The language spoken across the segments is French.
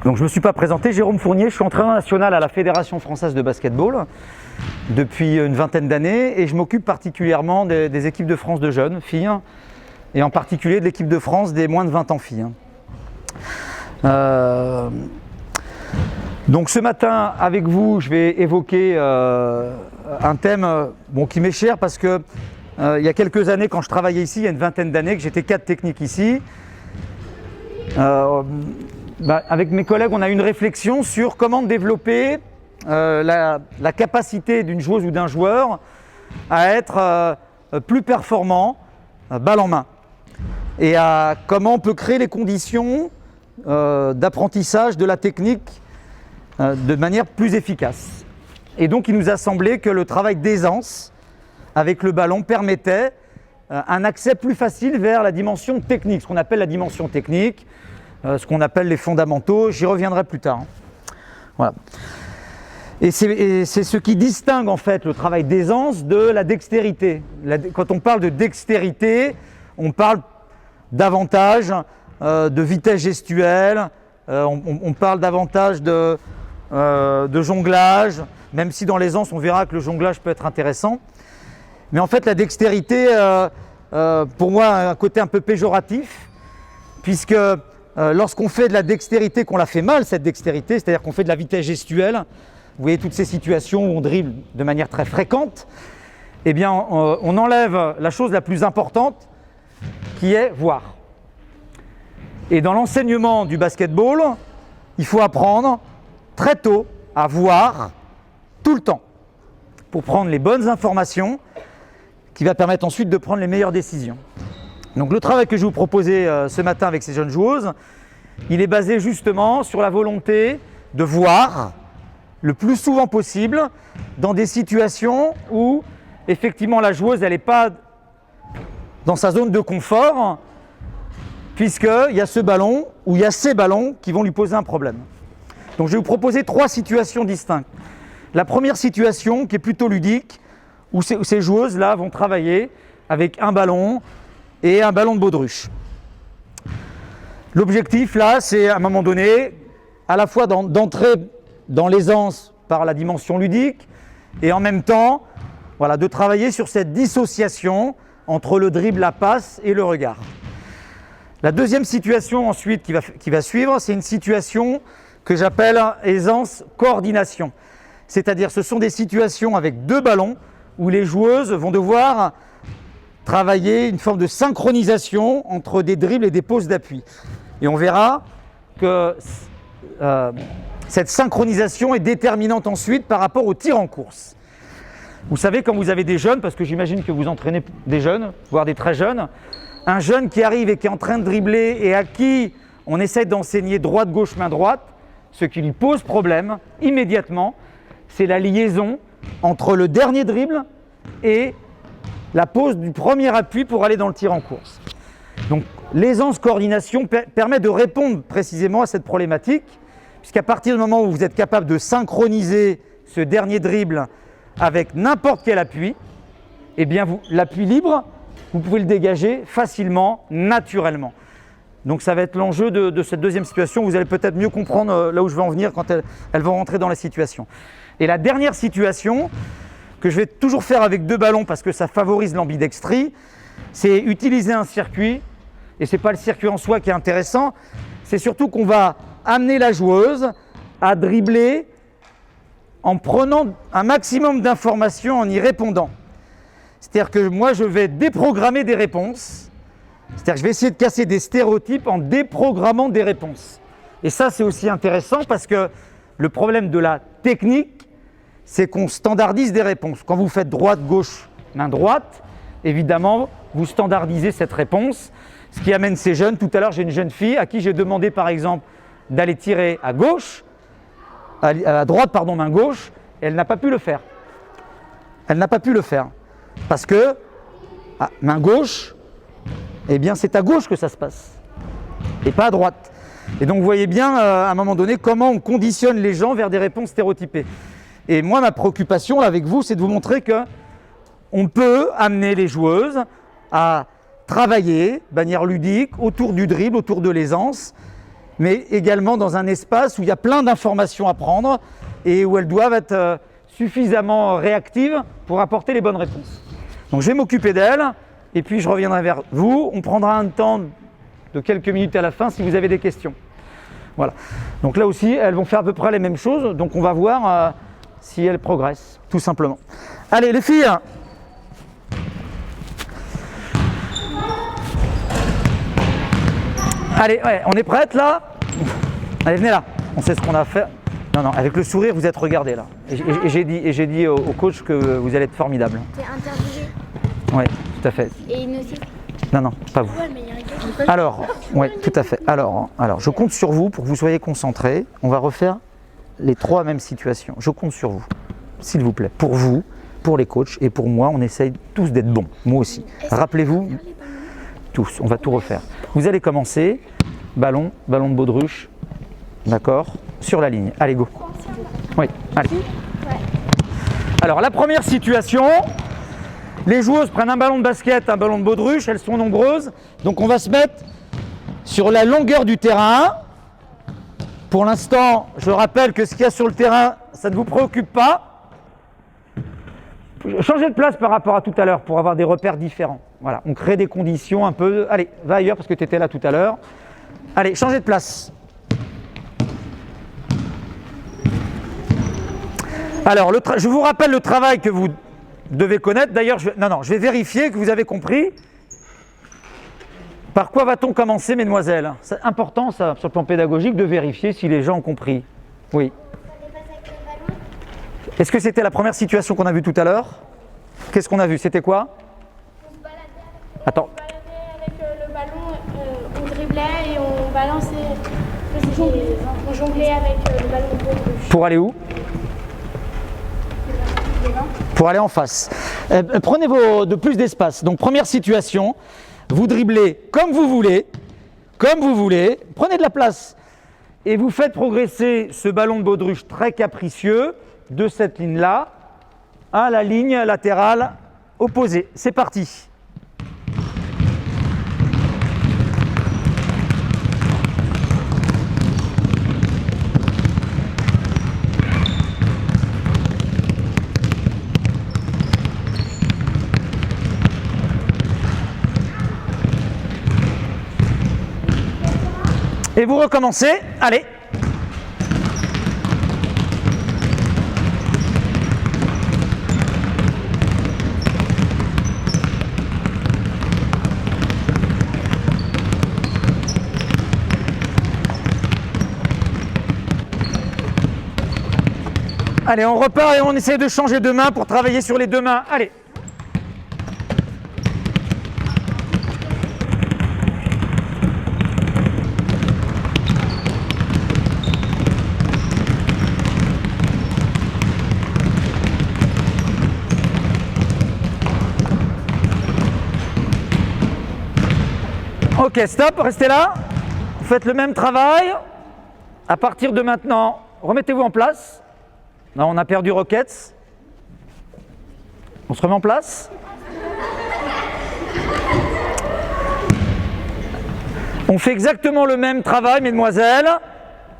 Donc je ne me suis pas présenté, Jérôme Fournier, je suis entraîneur national à la Fédération française de basketball depuis une vingtaine d'années et je m'occupe particulièrement des équipes de France de jeunes filles et en particulier de l'équipe de France des moins de 20 ans filles. Donc ce matin avec vous, je vais évoquer un thème qui m'est cher parce que il y a quelques années quand je travaillais ici, il y a une vingtaine d'années que j'étais cadre technique ici. Avec mes collègues, on a eu une réflexion sur comment développer la capacité d'une joueuse ou d'un joueur à être plus performant balle en main et à comment on peut créer les conditions d'apprentissage de la technique de manière plus efficace. Et donc il nous a semblé que le travail d'aisance avec le ballon permettait un accès plus facile vers la dimension technique, ce qu'on appelle la dimension technique, ce qu'on appelle les fondamentaux, j'y reviendrai plus tard. Voilà. Et c'est ce qui distingue en fait le travail d'aisance de la dextérité. Quand on parle de dextérité, on parle davantage de vitesse gestuelle, on parle davantage de jonglage, même si dans l'aisance on verra que le jonglage peut être intéressant. Mais en fait la dextérité, pour moi, a un côté un peu péjoratif, puisque lorsqu'on fait de la dextérité, qu'on la fait mal cette dextérité, c'est-à-dire qu'on fait de la vitesse gestuelle, vous voyez toutes ces situations où on dribble de manière très fréquente, eh bien on enlève la chose la plus importante qui est voir. Et dans l'enseignement du basketball, il faut apprendre très tôt à voir tout le temps pour prendre les bonnes informations qui va permettre ensuite de prendre les meilleures décisions. Donc le travail que je vais vous proposer ce matin avec ces jeunes joueuses, il est basé justement sur la volonté de voir le plus souvent possible dans des situations où effectivement la joueuse elle n'est pas dans sa zone de confort, puisqu'il y a ce ballon ou il y a ces ballons qui vont lui poser un problème. Donc je vais vous proposer 3 situations distinctes. La première situation qui est plutôt ludique, où ces joueuses-là vont travailler avec un ballon et un ballon de baudruche. L'objectif là, c'est à un moment donné, à la fois d'entrer dans l'aisance par la dimension ludique et en même temps, voilà, de travailler sur cette dissociation entre le dribble, la passe et le regard. La deuxième situation ensuite qui va suivre, c'est une situation que j'appelle aisance-coordination. C'est-à-dire ce sont des situations avec 2 ballons où les joueuses vont devoir travailler une forme de synchronisation entre des dribbles et des poses d'appui. Et on verra que cette synchronisation est déterminante ensuite par rapport au tir en course. Vous savez, quand vous avez des jeunes, parce que j'imagine que vous entraînez des jeunes, voire des très jeunes, un jeune qui arrive et qui est en train de dribbler et à qui on essaie d'enseigner droite-gauche, main-droite, ce qui lui pose problème immédiatement, c'est la liaison entre le dernier dribble et la pose du premier appui pour aller dans le tir en course. Donc l'aisance-coordination permet de répondre précisément à cette problématique, puisqu'à partir du moment où vous êtes capable de synchroniser ce dernier dribble avec n'importe quel appui, eh bien l'appui libre, vous pouvez le dégager facilement, naturellement. Donc ça va être l'enjeu de cette deuxième situation. Vous allez peut-être mieux comprendre là où je veux en venir quand elles vont rentrer dans la situation. Et la dernière situation, que je vais toujours faire avec 2 ballons parce que ça favorise l'ambidextrie, c'est utiliser un circuit, et ce n'est pas le circuit en soi qui est intéressant, c'est surtout qu'on va amener la joueuse à dribbler en prenant un maximum d'informations, en y répondant. C'est-à-dire que moi, je vais déprogrammer des réponses, c'est-à-dire que je vais essayer de casser des stéréotypes en déprogrammant des réponses. Et ça, c'est aussi intéressant parce que le problème de la technique, c'est qu'on standardise des réponses. Quand vous faites droite-gauche, main droite, évidemment, vous standardisez cette réponse, ce qui amène ces jeunes. Tout à l'heure, j'ai une jeune fille à qui j'ai demandé, par exemple, d'aller tirer à gauche, à droite, pardon, main gauche, et elle n'a pas pu le faire. Elle n'a pas pu le faire. Parce que, main gauche, eh bien, c'est à gauche que ça se passe, et pas à droite. Et donc, vous voyez bien, à un moment donné, comment on conditionne les gens vers des réponses stéréotypées. Et moi, ma préoccupation avec vous, c'est de vous montrer qu'on peut amener les joueuses à travailler de manière ludique autour du dribble, autour de l'aisance, mais également dans un espace où il y a plein d'informations à prendre et où elles doivent être suffisamment réactives pour apporter les bonnes réponses. Donc je vais m'occuper d'elles et puis je reviendrai vers vous. On prendra un temps de quelques minutes à la fin si vous avez des questions. Voilà. Donc là aussi, elles vont faire à peu près les mêmes choses. Donc on va voir si elles progressent, tout simplement. Allez les filles. Allez, ouais, on est prêtes là? Allez, venez là. On sait ce qu'on a à faire. Non, avec le sourire, vous êtes regardés là. Et j'ai dit au coach que vous allez être formidable. T'es interviewé. Oui, tout à fait. Et il aussi. Non, pas vous. Alors, oui, tout à fait. Alors, je compte sur vous pour que vous soyez concentrés. On va refaire les 3 mêmes situations. Je compte sur vous, s'il vous plaît. Pour vous, pour les coachs et pour moi, on essaye tous d'être bons. Moi aussi. Rappelez-vous, tous, on va tout refaire. Vous allez commencer. Ballon de baudruche. D'accord? Sur la ligne. Allez, go. Oui, allez. Alors, la première situation, les joueuses prennent un ballon de basket, un ballon de baudruche, elles sont nombreuses. Donc, on va se mettre sur la longueur du terrain. Pour l'instant, je rappelle que ce qu'il y a sur le terrain, ça ne vous préoccupe pas. Changez de place par rapport à tout à l'heure pour avoir des repères différents. Voilà, on crée des conditions un peu... Allez, va ailleurs parce que tu étais là tout à l'heure. Allez, changez de place. Alors, je vous rappelle le travail que vous devez connaître. D'ailleurs, je vais vérifier que vous avez compris. Par quoi va-t-on commencer, mesdemoiselles? C'est important, ça, sur le plan pédagogique, de vérifier si les gens ont compris. Oui. Est-ce que c'était la première situation qu'on a vue tout à l'heure? Qu'est-ce qu'on a vu? C'était quoi? On se baladait Attends. Avec le ballon, on driblait et on balançait. On jonglait avec le ballon de baudruche. Pour aller où? Pour aller en face. Prenez de plus d'espace. Donc première situation, vous dribblez comme vous voulez, prenez de la place et vous faites progresser ce ballon de baudruche très capricieux de cette ligne-là à la ligne latérale opposée. C'est parti. Et vous recommencez, allez. Allez, on repart et on essaie de changer de main pour travailler sur les 2 mains. Allez. Ok, stop, restez là. Vous faites le même travail. À partir de maintenant, remettez-vous en place. Là, on a perdu Rockets. On se remet en place. On fait exactement le même travail, mesdemoiselles,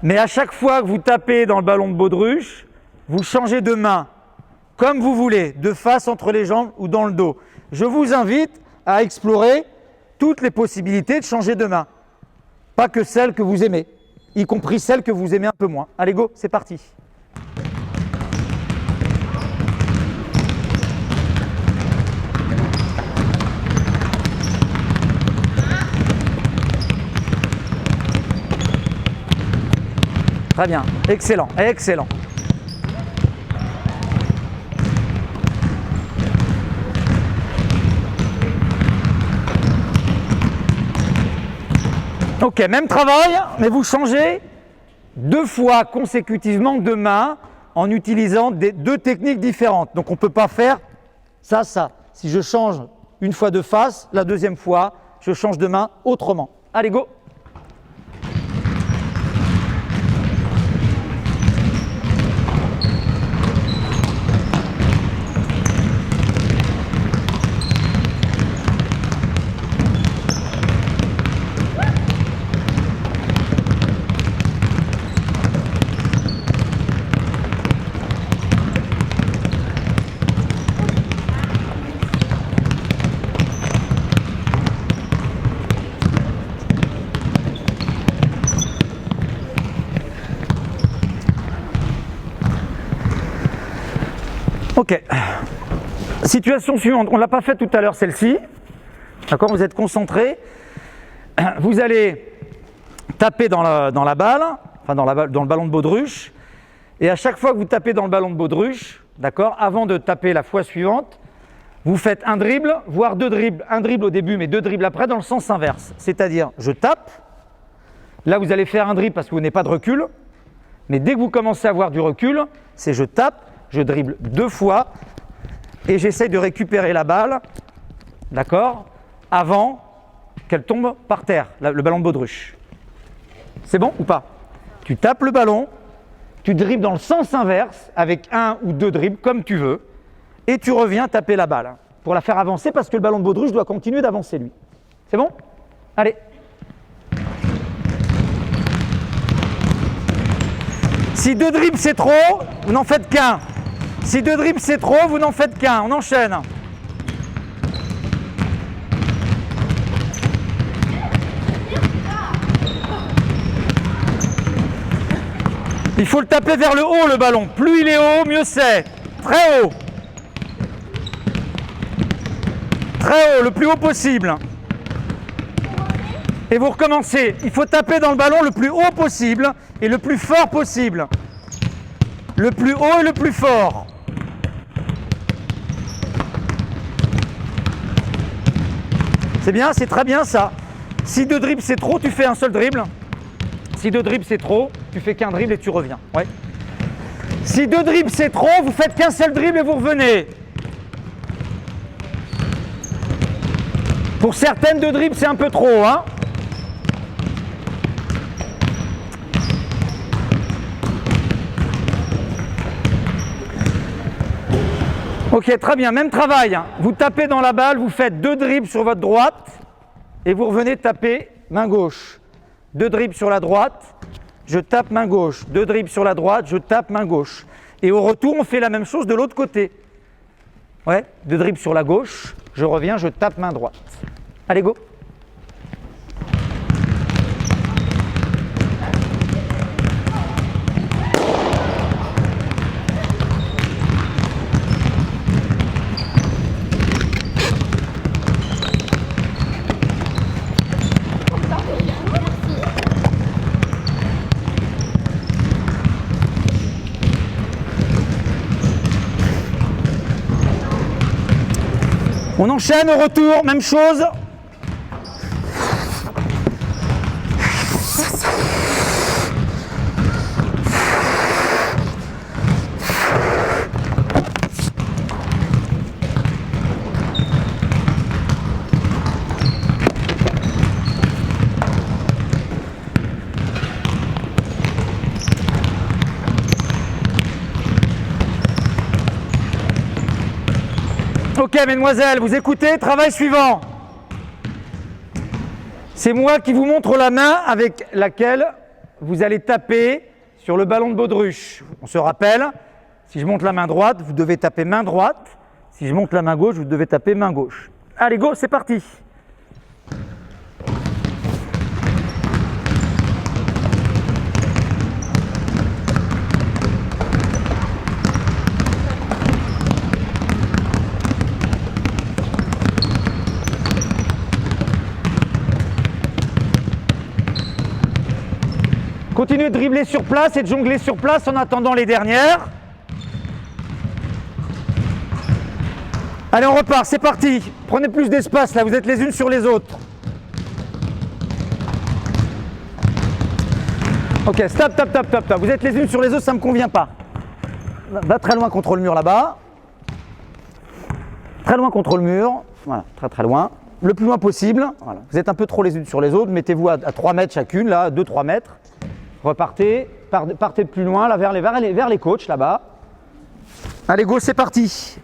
mais à chaque fois que vous tapez dans le ballon de baudruche, vous changez de main, comme vous voulez, de face entre les jambes ou dans le dos. Je vous invite à explorer toutes les possibilités de changer de main. Pas que celles que vous aimez, y compris celles que vous aimez un peu moins. Allez, go, c'est parti. Très bien, excellent, excellent. Ok, même travail, mais vous changez 2 fois consécutivement de main en utilisant 2 techniques différentes. Donc on ne peut pas faire ça. Si je change une fois de face, la deuxième fois, je change de main autrement. Allez, go! Ok. Situation suivante. On ne l'a pas fait tout à l'heure, celle-ci. D'accord, vous êtes concentrés. Vous allez taper dans la balle, enfin dans le ballon de baudruche. Et à chaque fois que vous tapez dans le ballon de baudruche, d'accord, avant de taper la fois suivante, vous faites un dribble, voire deux dribbles. Un dribble au début, mais deux dribbles après, dans le sens inverse. C'est-à-dire, je tape. Là, vous allez faire un dribble parce que vous n'avez pas de recul. Mais dès que vous commencez à avoir du recul, c'est je tape, je dribble deux fois et j'essaye de récupérer la balle, d'accord, avant qu'elle tombe par terre, le ballon de baudruche. C'est bon ou pas? Tu tapes le ballon, tu dribbles dans le sens inverse avec un ou deux dribbles comme tu veux et tu reviens taper la balle pour la faire avancer parce que le ballon de baudruche doit continuer d'avancer lui. C'est bon? Allez. Si deux dribbles c'est trop, vous n'en faites qu'un. Si deux dribbles c'est trop, vous n'en faites qu'un. On enchaîne. Il faut le taper vers le haut le ballon. Plus il est haut, mieux c'est. Très haut. Très haut, le plus haut possible. Et vous recommencez. Il faut taper dans le ballon le plus haut possible et le plus fort possible. Le plus haut et le plus fort. C'est bien, c'est très bien ça. Si deux dribbles c'est trop, tu fais un seul dribble. Si deux dribbles c'est trop, tu fais qu'un dribble et tu reviens. Ouais. Si deux dribbles c'est trop, vous faites qu'un seul dribble et vous revenez. Pour certaines, deux dribbles c'est un peu trop, hein. Ok, très bien, même travail. Vous tapez dans la balle, vous faites deux dribbles sur votre droite et vous revenez taper main gauche. Deux dribbles sur la droite, je tape main gauche. Deux dribbles sur la droite, je tape main gauche. Et au retour, on fait la même chose de l'autre côté. Ouais, deux dribbles sur la gauche, je reviens, je tape main droite. Allez, go! On enchaîne au retour, même chose. Ok, mesdemoiselles, vous écoutez, travail suivant. C'est moi qui vous montre la main avec laquelle vous allez taper sur le ballon de baudruche. On se rappelle, si je monte la main droite, vous devez taper main droite. Si je monte la main gauche, vous devez taper main gauche. Allez, go, c'est parti. Continuez de dribbler sur place et de jongler sur place en attendant les dernières. Allez, on repart, c'est parti. Prenez plus d'espace là, vous êtes les unes sur les autres. Ok, stop, stop, stop, stop, stop. Vous êtes les unes sur les autres, ça ne me convient pas. Va très loin contre le mur là-bas. Très loin contre le mur. Voilà, très très loin. Le plus loin possible. Voilà. Vous êtes un peu trop les unes sur les autres. Mettez-vous à 3 mètres chacune, là, 2-3 mètres. Repartez, partez de plus loin, là, vers les coachs, là-bas. Allez, go, c'est parti.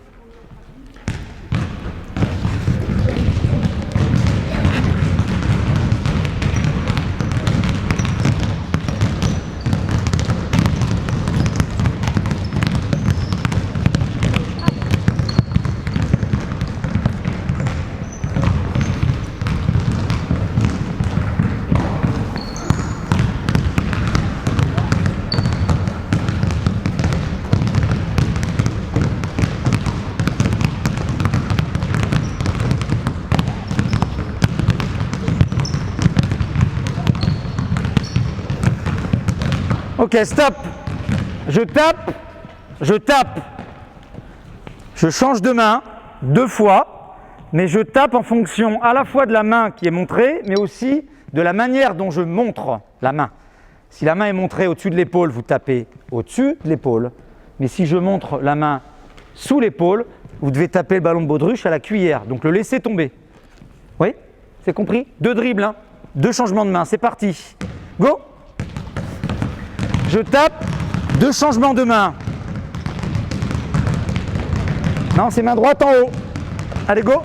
Ok, stop. Je tape. Je change de main 2 fois, mais je tape en fonction à la fois de la main qui est montrée, mais aussi de la manière dont je montre la main. Si la main est montrée au-dessus de l'épaule, vous tapez au-dessus de l'épaule. Mais si je montre la main sous l'épaule, vous devez taper le ballon de baudruche à la cuillère. Donc le laisser tomber. Oui? C'est compris? 2 dribbles, hein? 2 changements de main. C'est parti. Go! Je tape, 2 changements de main. Non, c'est main droite en haut. Allez, go!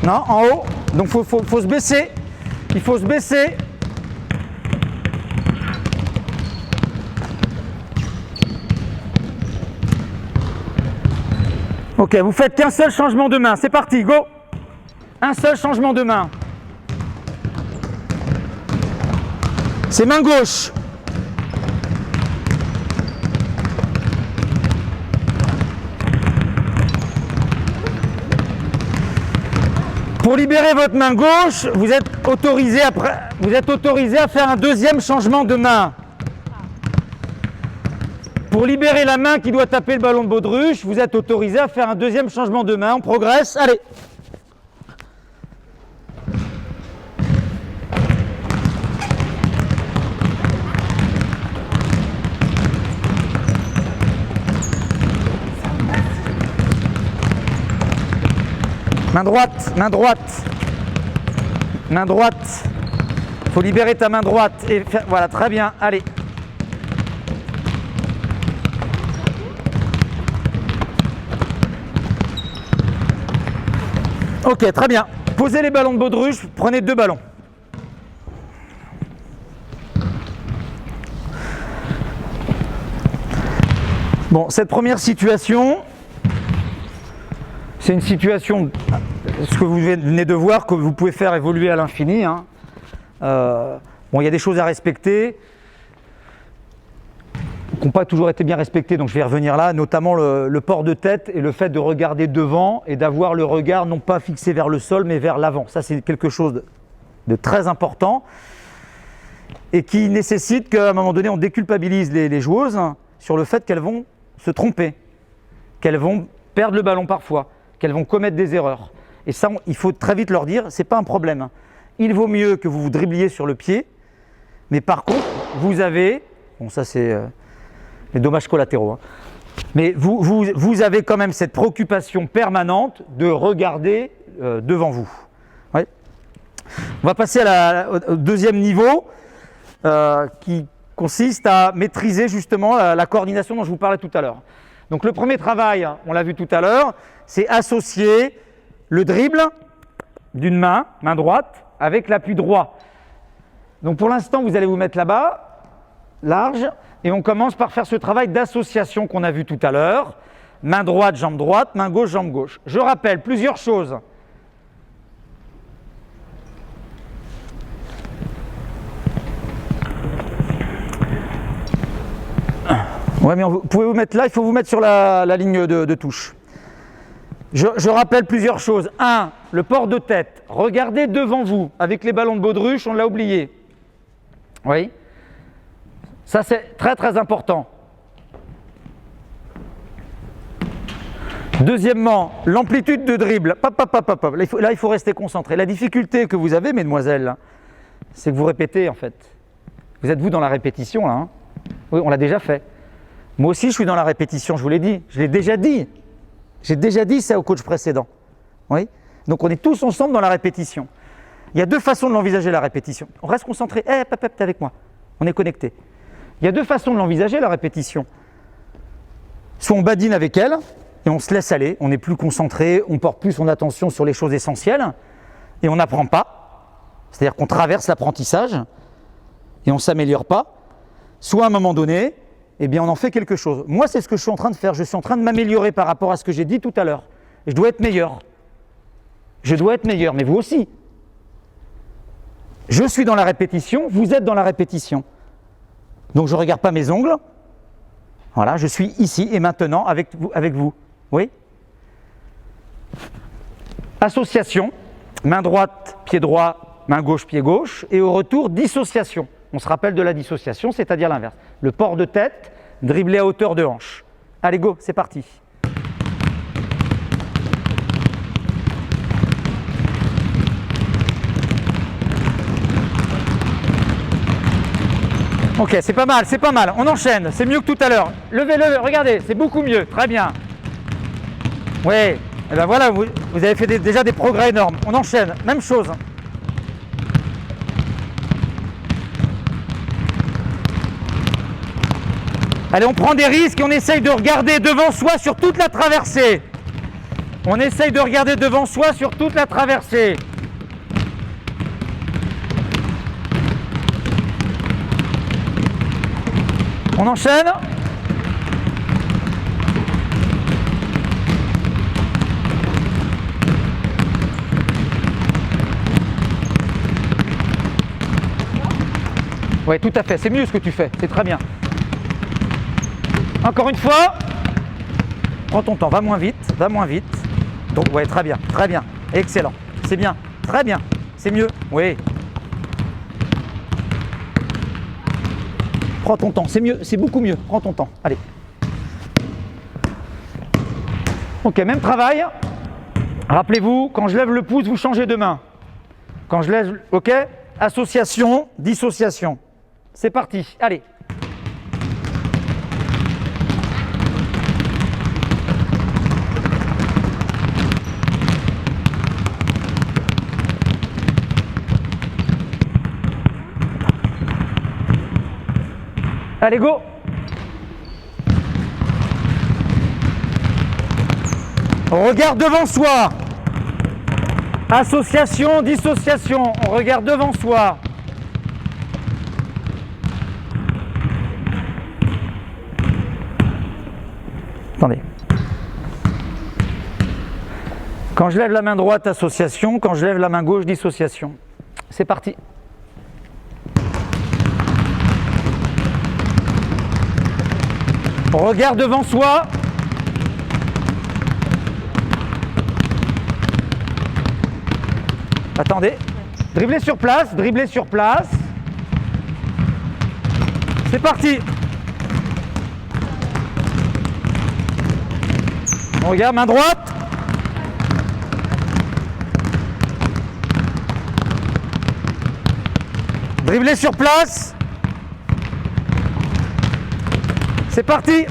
Non, en haut. Donc faut se baisser. Il faut se baisser. Ok, vous faites qu'un seul changement de main. C'est parti, go! Un seul changement de main. C'est main gauche. Pour libérer votre main gauche, vous êtes autorisé à faire un deuxième changement de main. Pour libérer la main qui doit taper le ballon de baudruche, vous êtes autorisé à faire un deuxième changement de main. On progresse. Allez. Main droite, main droite, main droite. Il faut libérer ta main droite. Et faire, voilà, très bien, allez. Ok, très bien. Posez les ballons de baudruche, prenez 2 ballons. Bon, cette première situation, c'est une situation, ce que vous venez de voir, que vous pouvez faire évoluer à l'infini. Hein. Bon, il y a des choses à respecter qui n'ont pas toujours été bien respectées, donc je vais y revenir là, notamment le port de tête et le fait de regarder devant et d'avoir le regard non pas fixé vers le sol, mais vers l'avant. Ça, c'est quelque chose de très important et qui nécessite qu'à un moment donné, on déculpabilise les joueuses sur le fait qu'elles vont se tromper, qu'elles vont perdre le ballon parfois, qu'elles vont commettre des erreurs. Et ça, il faut très vite leur dire, c'est pas un problème. Il vaut mieux que vous vous dribliez sur le pied, mais par contre, vous avez, bon ça c'est les dommages collatéraux, hein, mais vous avez quand même cette préoccupation permanente de regarder devant vous. Ouais. On va passer au deuxième niveau, qui consiste à maîtriser justement la coordination dont je vous parlais tout à l'heure. Donc le premier travail, on l'a vu tout à l'heure, c'est associer le dribble d'une main droite, avec l'appui droit. Donc pour l'instant, vous allez vous mettre là-bas, large, et on commence par faire ce travail d'association qu'on a vu tout à l'heure. Main droite, main gauche, jambe gauche. Je rappelle plusieurs choses. Ouais, mais vous pouvez vous mettre là, il faut vous mettre sur la ligne de touche. Je rappelle plusieurs choses. 1. Le port de tête. Regardez devant vous. Avec les ballons de baudruche, on l'a oublié. Oui. Ça, c'est très très important. Deuxièmement, l'amplitude de dribble. Là, il faut rester concentré. La difficulté que vous avez, mesdemoiselles, c'est que vous répétez en fait. Vous êtes vous dans la répétition là. Hein. Oui, on l'a déjà fait. Moi aussi, je suis dans la répétition, je vous l'ai dit. Je l'ai déjà dit. J'ai déjà dit ça au coach précédent. Oui. Donc, on est tous ensemble dans la répétition. Il y a 2 façons de l'envisager, la répétition. On reste concentré. T'es avec moi. On est connecté. Il y a 2 façons de l'envisager, la répétition. Soit on badine avec elle et on se laisse aller. On est plus concentré, on porte plus son attention sur les choses essentielles et on n'apprend pas. C'est-à-dire qu'on traverse l'apprentissage et on ne s'améliore pas. Soit à un moment donné, eh bien on en fait quelque chose. Moi, c'est ce que je suis en train de faire. Je suis en train de m'améliorer par rapport à ce que j'ai dit tout à l'heure. Je dois être meilleur. Je dois être meilleur, mais vous aussi. Je suis dans la répétition, vous êtes dans la répétition. Donc je ne regarde pas mes ongles. Voilà, je suis ici et maintenant avec vous. Oui. Association, main droite, pied droit, main gauche, pied gauche, et au retour, dissociation. On se rappelle de la dissociation, c'est-à-dire l'inverse. Le port de tête, dribbler à hauteur de hanche. Allez, go, c'est parti. Ok, c'est pas mal, c'est pas mal. On enchaîne, c'est mieux que tout à l'heure. Levez-le, regardez, c'est beaucoup mieux. Très bien. Oui, et ben voilà, vous avez fait déjà des progrès énormes. On enchaîne, même chose. Allez, on prend des risques et on essaye de regarder devant soi sur toute la traversée. On essaye de regarder devant soi sur toute la traversée. On enchaîne. Oui, tout à fait, c'est mieux ce que tu fais, c'est très bien. Encore une fois, prends ton temps, va moins vite, va moins vite. Donc, ouais, très bien, excellent, c'est bien, très bien, c'est mieux, oui. Prends ton temps, c'est mieux, c'est beaucoup mieux, prends ton temps, allez. Ok, même travail. Rappelez-vous, quand je lève le pouce, vous changez de main. Quand je lève, ok, association, dissociation. C'est parti, allez. Allez, go! On regarde devant soi. Association, dissociation. On regarde devant soi. Attendez. Quand je lève la main droite, association. Quand je lève la main gauche, dissociation. C'est parti. On regarde devant soi. Attendez. Dribbler sur place, dribbler sur place. C'est parti. On regarde, main droite. Dribbler sur place. C'est parti.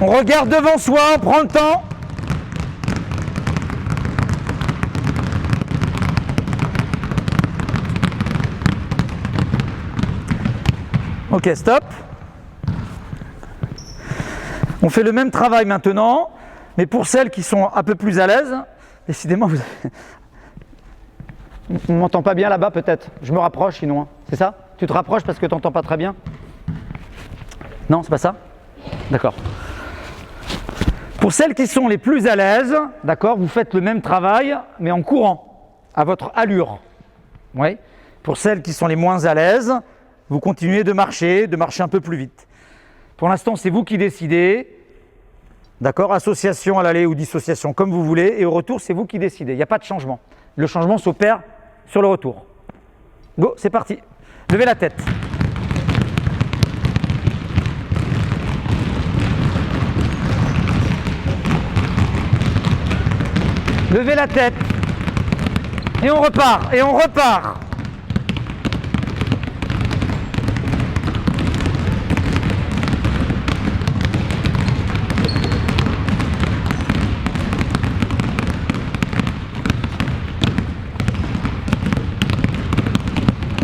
On regarde devant soi, on prend le temps. Ok, stop. On fait le même travail maintenant, mais pour celles qui sont un peu plus à l'aise, décidément, on ne m'entend pas bien là-bas peut-être. Je me rapproche sinon, hein. C'est ça? Tu te rapproches parce que tu n'entends pas très bien? Non, c'est pas ça? D'accord. Pour celles qui sont les plus à l'aise, d'accord, vous faites le même travail, mais en courant, à votre allure. Oui. Pour celles qui sont les moins à l'aise, vous continuez de marcher un peu plus vite. Pour l'instant, c'est vous qui décidez. D'accord, association à l'aller ou dissociation, comme vous voulez, et au retour, c'est vous qui décidez. Il n'y a pas de changement. Le changement s'opère sur le retour. Go, c'est parti. Levez la tête. Levez la tête. Et on repart, et on repart.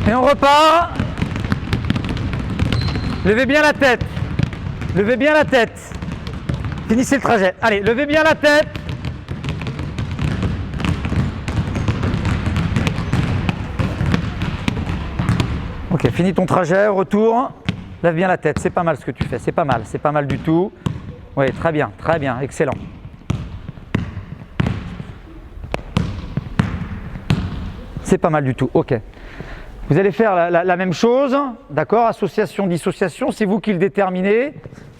Et on repart. Levez bien la tête. Levez bien la tête. Finissez le trajet. Allez, levez bien la tête. Ok, finis ton trajet, retour. Lève bien la tête. C'est pas mal ce que tu fais. C'est pas mal du tout. Oui, très bien, excellent. C'est pas mal du tout, ok. Vous allez faire la même chose, d'accord? Association, dissociation, c'est vous qui le déterminez,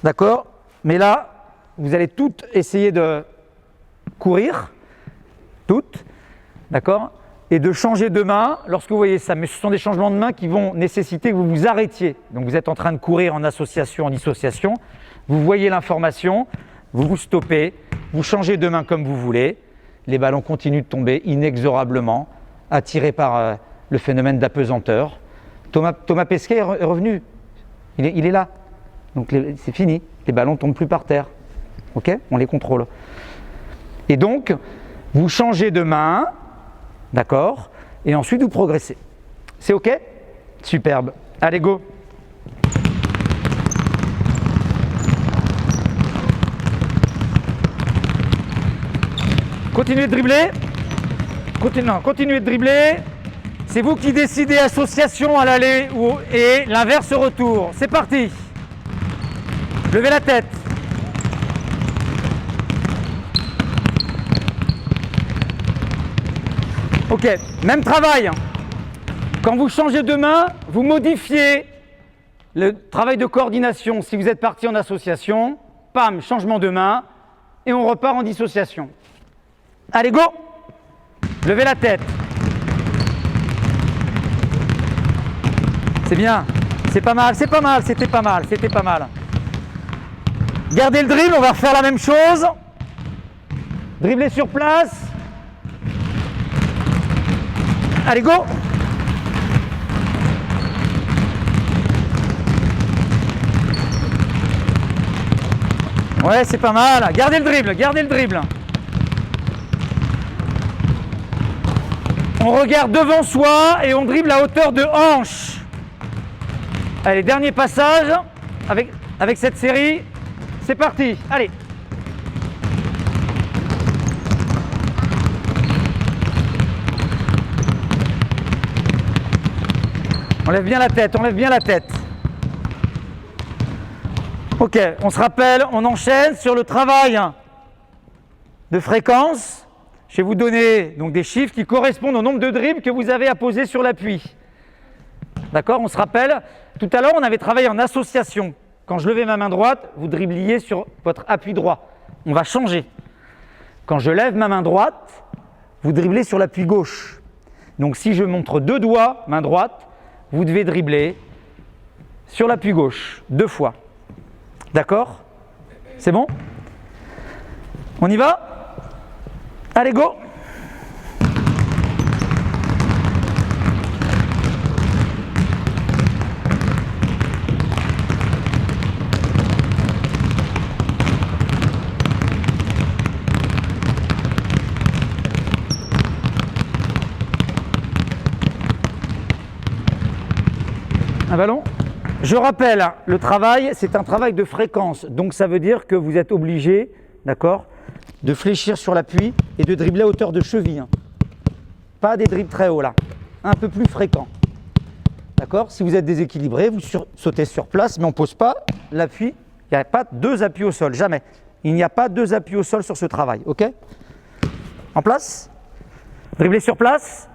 d'accord? Mais là, vous allez toutes essayer de courir, toutes, d'accord? Et de changer de main lorsque vous voyez ça. Mais ce sont des changements de main qui vont nécessiter que vous vous arrêtiez. Donc vous êtes en train de courir en association, en dissociation, vous voyez l'information, vous vous stoppez, vous changez de main comme vous voulez, les ballons continuent de tomber inexorablement, attirés par le phénomène d'apesanteur. Thomas Pesquet est revenu, il est là, donc c'est fini, les ballons ne tombent plus par terre, ok? On les contrôle. Et donc, vous changez de main, d'accord? Et ensuite, vous progressez. C'est ok? Superbe. Allez, go! Continuez de dribbler. Continuez de dribbler. C'est vous qui décidez association à l'aller et l'inverse au retour. C'est parti. Levez la tête. Ok, même travail. Quand vous changez de main, vous modifiez le travail de coordination. Si vous êtes parti en association, pam, changement de main et on repart en dissociation. Allez, go! Levez la tête. C'est bien. C'est pas mal, c'était pas mal. Gardez le dribble, on va refaire la même chose. Dribbler sur place. Allez, go! Ouais, c'est pas mal. Gardez le dribble. On regarde devant soi et on dribble à hauteur de hanche. Allez, dernier passage avec cette série. C'est parti, allez. On lève bien la tête. Ok, on se rappelle, on enchaîne sur le travail de fréquence. Je vais vous donner donc des chiffres qui correspondent au nombre de dribbles que vous avez à poser sur l'appui. D'accord? On se rappelle, tout à l'heure, on avait travaillé en association. Quand je levais ma main droite, vous dribbliez sur votre appui droit. On va changer. Quand je lève ma main droite, vous dribblez sur l'appui gauche. Donc si je montre 2 doigts, main droite, vous devez dribbler sur l'appui gauche, 2 fois. D'accord? C'est bon? On y va? Allez, go! Un ballon? Je rappelle, le travail, c'est un travail de fréquence. Donc ça veut dire que vous êtes obligé, d'accord, de fléchir sur l'appui et de dribbler à hauteur de cheville. Pas des dribbles très hauts là, un peu plus fréquent. D'accord? Si vous êtes déséquilibré, vous sautez sur place, mais on ne pose pas l'appui. Il n'y a pas 2 appuis au sol, jamais. Il n'y a pas 2 appuis au sol sur ce travail, ok? En place? Dribbler sur place?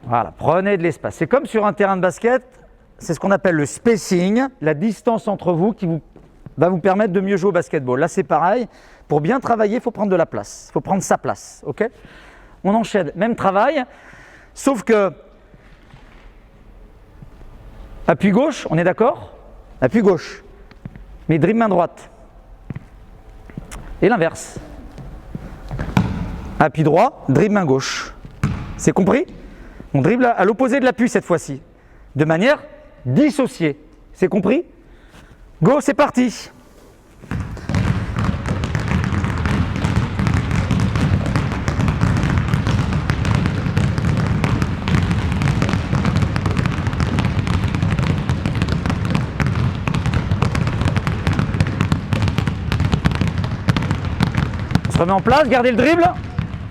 Voilà, prenez de l'espace. C'est comme sur un terrain de basket, c'est ce qu'on appelle le spacing, la distance entre vous qui va vous permettre de mieux jouer au basketball. Là, c'est pareil. Pour bien travailler, il faut prendre de la place. Il faut prendre sa place. Ok? On enchaîne. Même travail, sauf que appui gauche, on est d'accord? Appui gauche. Mais dribble main droite. Et l'inverse. Appui droit, dribble main gauche. C'est compris? On dribble à l'opposé de l'appui cette fois-ci, de manière dissociée. C'est compris? Go, c'est parti! On se remet en place, gardez le dribble.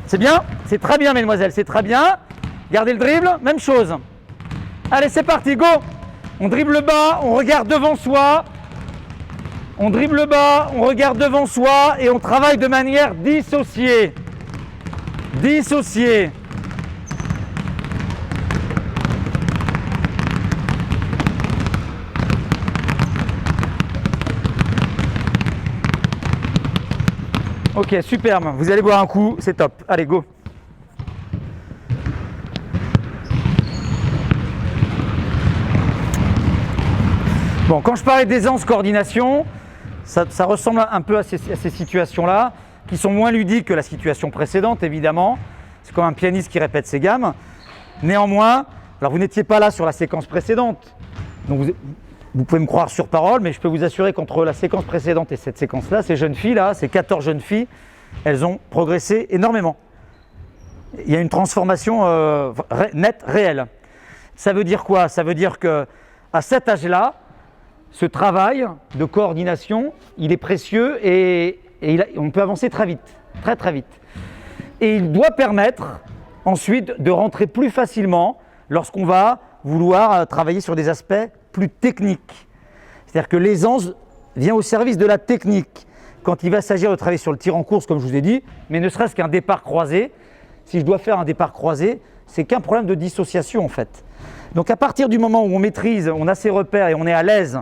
C'est bien? C'est très bien, mesdemoiselles, c'est très bien. Gardez le dribble, même chose. Allez, c'est parti, go! On dribble bas, on regarde devant soi. On dribble bas, on regarde devant soi et on travaille de manière dissociée. Dissociée. Ok, superbe. Vous allez boire un coup, c'est top. Allez, go. Bon, quand je parlais d'aisance coordination, ça ressemble un peu à ces situations-là, qui sont moins ludiques que la situation précédente, évidemment. C'est comme un pianiste qui répète ses gammes. Néanmoins, alors vous n'étiez pas là sur la séquence précédente, donc vous pouvez me croire sur parole, mais je peux vous assurer qu'entre la séquence précédente et cette séquence-là, ces jeunes filles-là, ces 14 jeunes filles, elles ont progressé énormément. Il y a une transformation nette, réelle. Ça veut dire quoi? Ça veut dire qu'à cet âge-là, ce travail de coordination, il est précieux et on peut avancer très vite, très très vite. Et il doit permettre ensuite de rentrer plus facilement lorsqu'on va vouloir travailler sur des aspects plus techniques. C'est-à-dire que l'aisance vient au service de la technique. Quand il va s'agir de travailler sur le tir en course, comme je vous ai dit, mais ne serait-ce qu'un départ croisé, si je dois faire un départ croisé, c'est qu'un problème de dissociation en fait. Donc à partir du moment où on maîtrise, on a ses repères et on est à l'aise,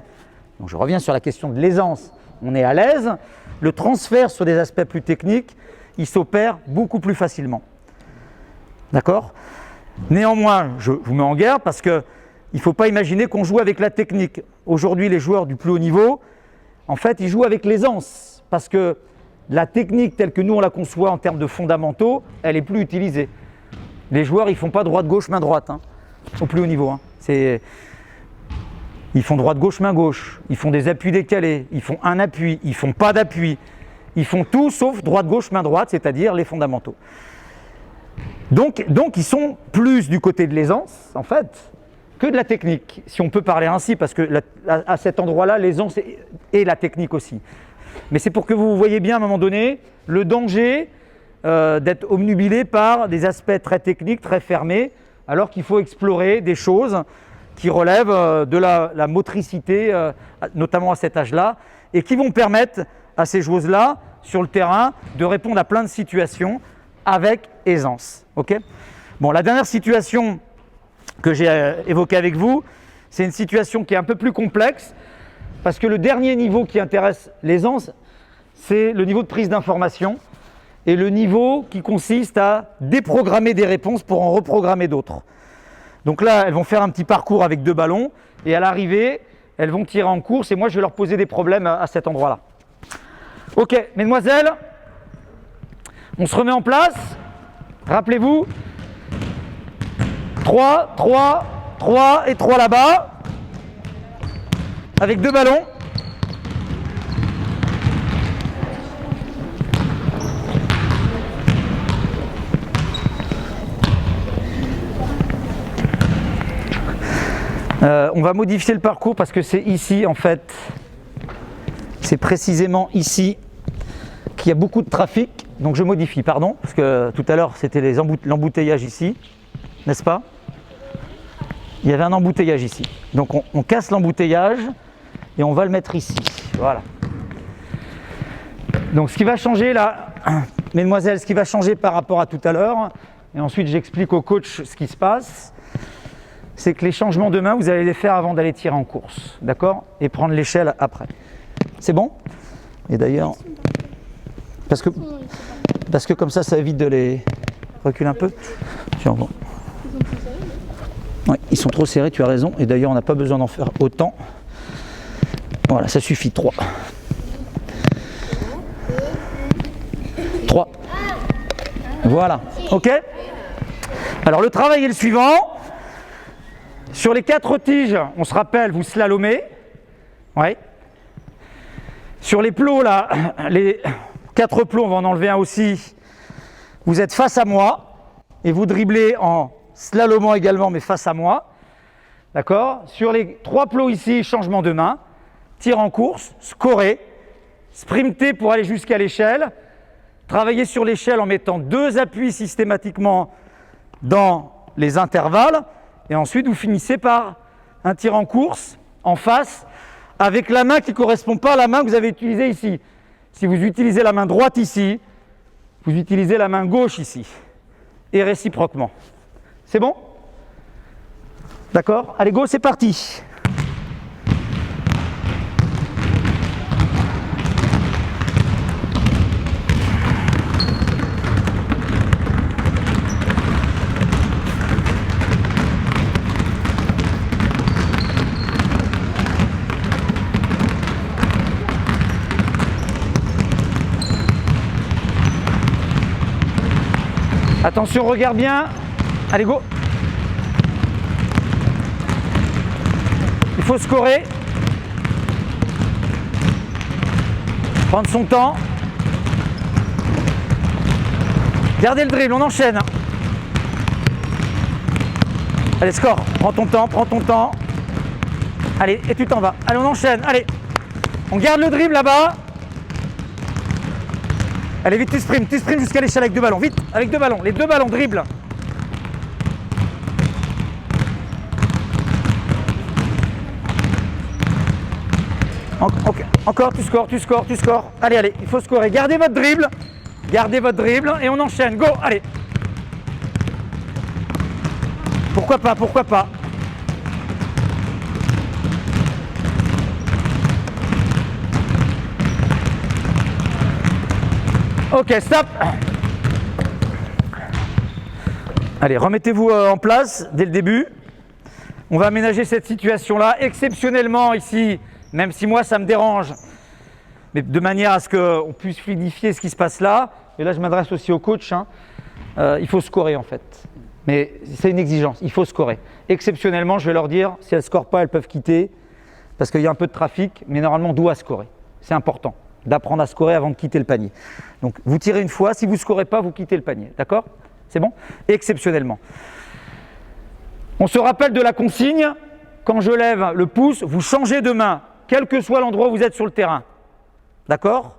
donc je reviens sur la question de l'aisance, on est à l'aise, le transfert sur des aspects plus techniques, il s'opère beaucoup plus facilement. D'accord? Néanmoins, je vous mets en garde parce qu'il ne faut pas imaginer qu'on joue avec la technique. Aujourd'hui, les joueurs du plus haut niveau, en fait, ils jouent avec l'aisance parce que la technique telle que nous on la conçoit en termes de fondamentaux, elle est plus utilisée. Les joueurs, ils ne font pas droite-gauche, main-droite, hein, au plus haut niveau. Hein. Ils font droite-gauche, main-gauche, ils font des appuis décalés, ils font un appui, ils ne font pas d'appui. Ils font tout sauf droite-gauche, main-droite, c'est-à-dire les fondamentaux. Donc ils sont plus du côté de l'aisance, en fait, que de la technique, si on peut parler ainsi, parce que à cet endroit-là, l'aisance est la technique aussi. Mais c'est pour que vous voyez bien à un moment donné le danger d'être obnubilé par des aspects très techniques, très fermés, alors qu'il faut explorer des choses qui relèvent de la motricité, notamment à cet âge-là, et qui vont permettre à ces joueuses-là, sur le terrain, de répondre à plein de situations avec aisance. Okay ? Bon, la dernière situation que j'ai évoquée avec vous, c'est une situation qui est un peu plus complexe, parce que le dernier niveau qui intéresse l'aisance, c'est le niveau de prise d'information, et le niveau qui consiste à déprogrammer des réponses pour en reprogrammer d'autres. Donc là, elles vont faire un petit parcours avec 2 ballons, et à l'arrivée, elles vont tirer en course, et moi je vais leur poser des problèmes à cet endroit-là. Ok, mesdemoiselles, on se remet en place. Rappelez-vous, 3, 3, 3 et 3 là-bas, avec 2 ballons. On va modifier le parcours parce que c'est ici en fait, c'est précisément ici qu'il y a beaucoup de trafic, donc je modifie, pardon, parce que tout à l'heure c'était l'embouteillage ici, n'est-ce pas? Il y avait un embouteillage ici, donc on casse l'embouteillage et on va le mettre ici, voilà. Donc ce qui va changer là, mesdemoiselles, ce qui va changer par rapport à tout à l'heure, et ensuite j'explique au coach ce qui se passe, c'est que les changements de main, vous allez les faire avant d'aller tirer en course, d'accord? Et prendre l'échelle après. C'est bon? Et d'ailleurs, parce que comme ça évite de les reculer un peu. Oui, ils sont trop serrés, tu as raison. Et d'ailleurs, on n'a pas besoin d'en faire autant. Voilà, ça suffit, 3. 3. Voilà, ok? Alors le travail est le suivant. Sur les 4 tiges, on se rappelle, vous slalomez. Ouais. Sur les plots, là, les 4 plots, on va en enlever un aussi. Vous êtes face à moi et vous dribblez en slalomant également, mais face à moi. D'accord? Sur les 3 plots ici, changement de main, tir en course, scorer, sprinter pour aller jusqu'à l'échelle, travailler sur l'échelle en mettant 2 appuis systématiquement dans les intervalles. Et ensuite, vous finissez par un tir en course, en face, avec la main qui ne correspond pas à la main que vous avez utilisée ici. Si vous utilisez la main droite ici, vous utilisez la main gauche ici. Et réciproquement. C'est bon? D'accord? Allez, go, c'est parti. Attention, regarde bien. Allez, go. Il faut scorer. Prendre son temps. Gardez le dribble, on enchaîne. Allez, score. Prends ton temps, prends ton temps. Allez, et tu t'en vas. Allez, on enchaîne. Allez. On garde le dribble là-bas. Allez, vite, tu sprints jusqu'à l'échelle avec 2 ballons. Vite, avec 2 ballons. Les 2 ballons, dribble. Encore, tu scores. Allez, il faut scorer. Gardez votre dribble et on enchaîne. Go, allez. Pourquoi pas. Ok, stop. Allez, remettez-vous en place dès le début. On va aménager cette situation-là exceptionnellement ici, même si moi ça me dérange, mais de manière à ce qu'on puisse fluidifier ce qui se passe là. Et là, je m'adresse aussi au coach. Il faut scorer en fait. Mais c'est une exigence, il faut scorer. Exceptionnellement, je vais leur dire, si elles ne scorent pas, elles peuvent quitter, parce qu'il y a un peu de trafic, mais normalement, on doit scorer. C'est important d'apprendre à scorer avant de quitter le panier. Donc, vous tirez une fois, si vous ne scorez pas, vous quittez le panier. D'accord? C'est bon? Exceptionnellement. On se rappelle de la consigne, quand je lève le pouce, vous changez de main, quel que soit l'endroit où vous êtes sur le terrain. D'accord?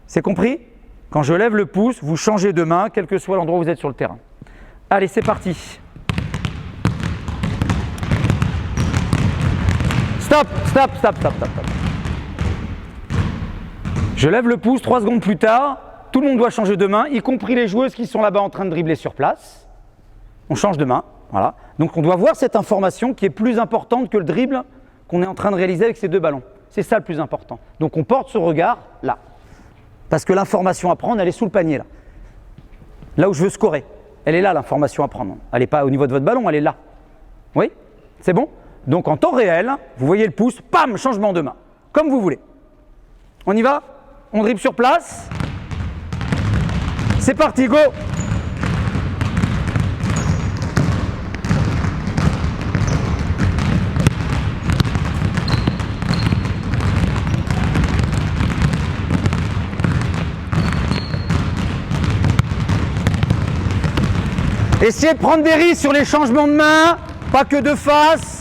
C'est compris? Quand je lève le pouce, vous changez de main, quel que soit l'endroit où vous êtes sur le terrain. Allez, c'est parti. Stop. Je lève le pouce, 3 secondes plus tard, tout le monde doit changer de main, y compris les joueuses qui sont là-bas en train de dribbler sur place. On change de main, voilà. Donc on doit voir cette information qui est plus importante que le dribble qu'on est en train de réaliser avec ces 2 ballons. C'est ça le plus important. Donc on porte ce regard là. Parce que l'information à prendre, elle est sous le panier là. Là où je veux scorer. Elle est là l'information à prendre. Elle n'est pas au niveau de votre ballon, elle est là. Oui? C'est bon? Donc en temps réel, vous voyez le pouce, pam, changement de main. Comme vous voulez. On y va? On dribble sur place. C'est parti, go! Essayez de prendre des risques sur les changements de main, pas que de face.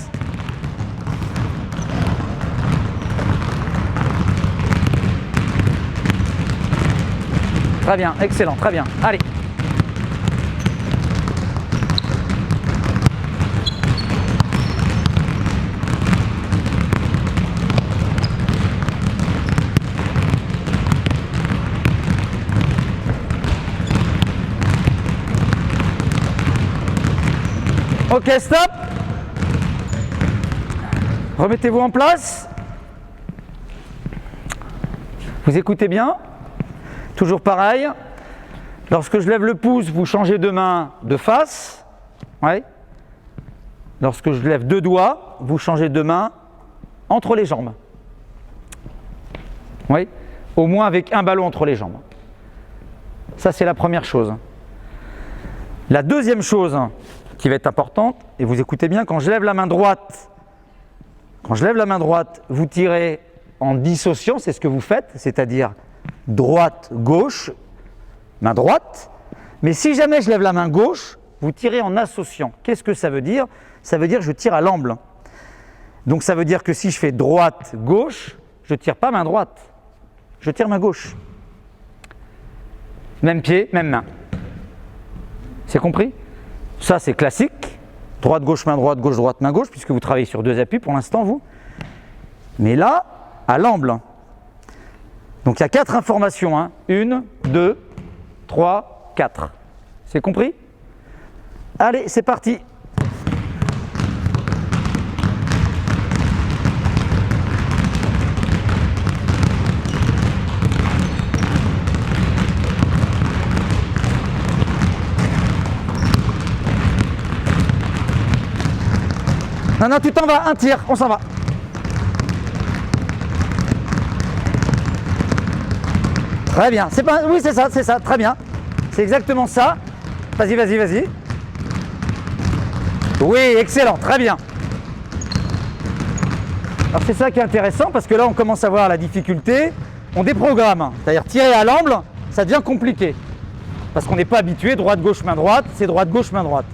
Très bien, excellent, très bien. Allez. Ok, stop. Remettez-vous en place. Vous écoutez bien. Toujours pareil. Lorsque je lève le pouce, vous changez de main de face. Ouais. Lorsque je lève 2 doigts, vous changez de main entre les jambes. Oui. Au moins avec un ballon entre les jambes. Ça, c'est la première chose. La deuxième chose qui va être importante, et vous écoutez bien, quand je lève la main droite, vous tirez en dissociant, c'est ce que vous faites, c'est-à-dire droite, gauche, main droite. Mais si jamais je lève la main gauche, vous tirez en associant. Qu'est-ce que ça veut dire? Ça veut dire que je tire à l'amble. Donc ça veut dire que si je fais droite, gauche, je ne tire pas main droite, je tire main gauche. Même pied, même main. C'est compris? Ça, c'est classique. Droite, gauche, main droite, gauche, droite, main gauche, puisque vous travaillez sur 2 appuis pour l'instant, vous. Mais là, à l'amble. Donc il y a 4 informations. 1, 2, 3, 4. C'est compris? Allez, c'est parti. Non, non, tu t'en vas, un tir, on s'en va. Très bien, c'est pas... oui, c'est ça, très bien. C'est exactement ça. Vas-y, vas-y, vas-y. Oui, excellent, très bien. Alors c'est ça qui est intéressant parce que là on commence à voir la difficulté. On déprogramme, c'est-à-dire tirer à l'amble, ça devient compliqué. Parce qu'on n'est pas habitué, droite, gauche, main droite, c'est droite, gauche, main droite.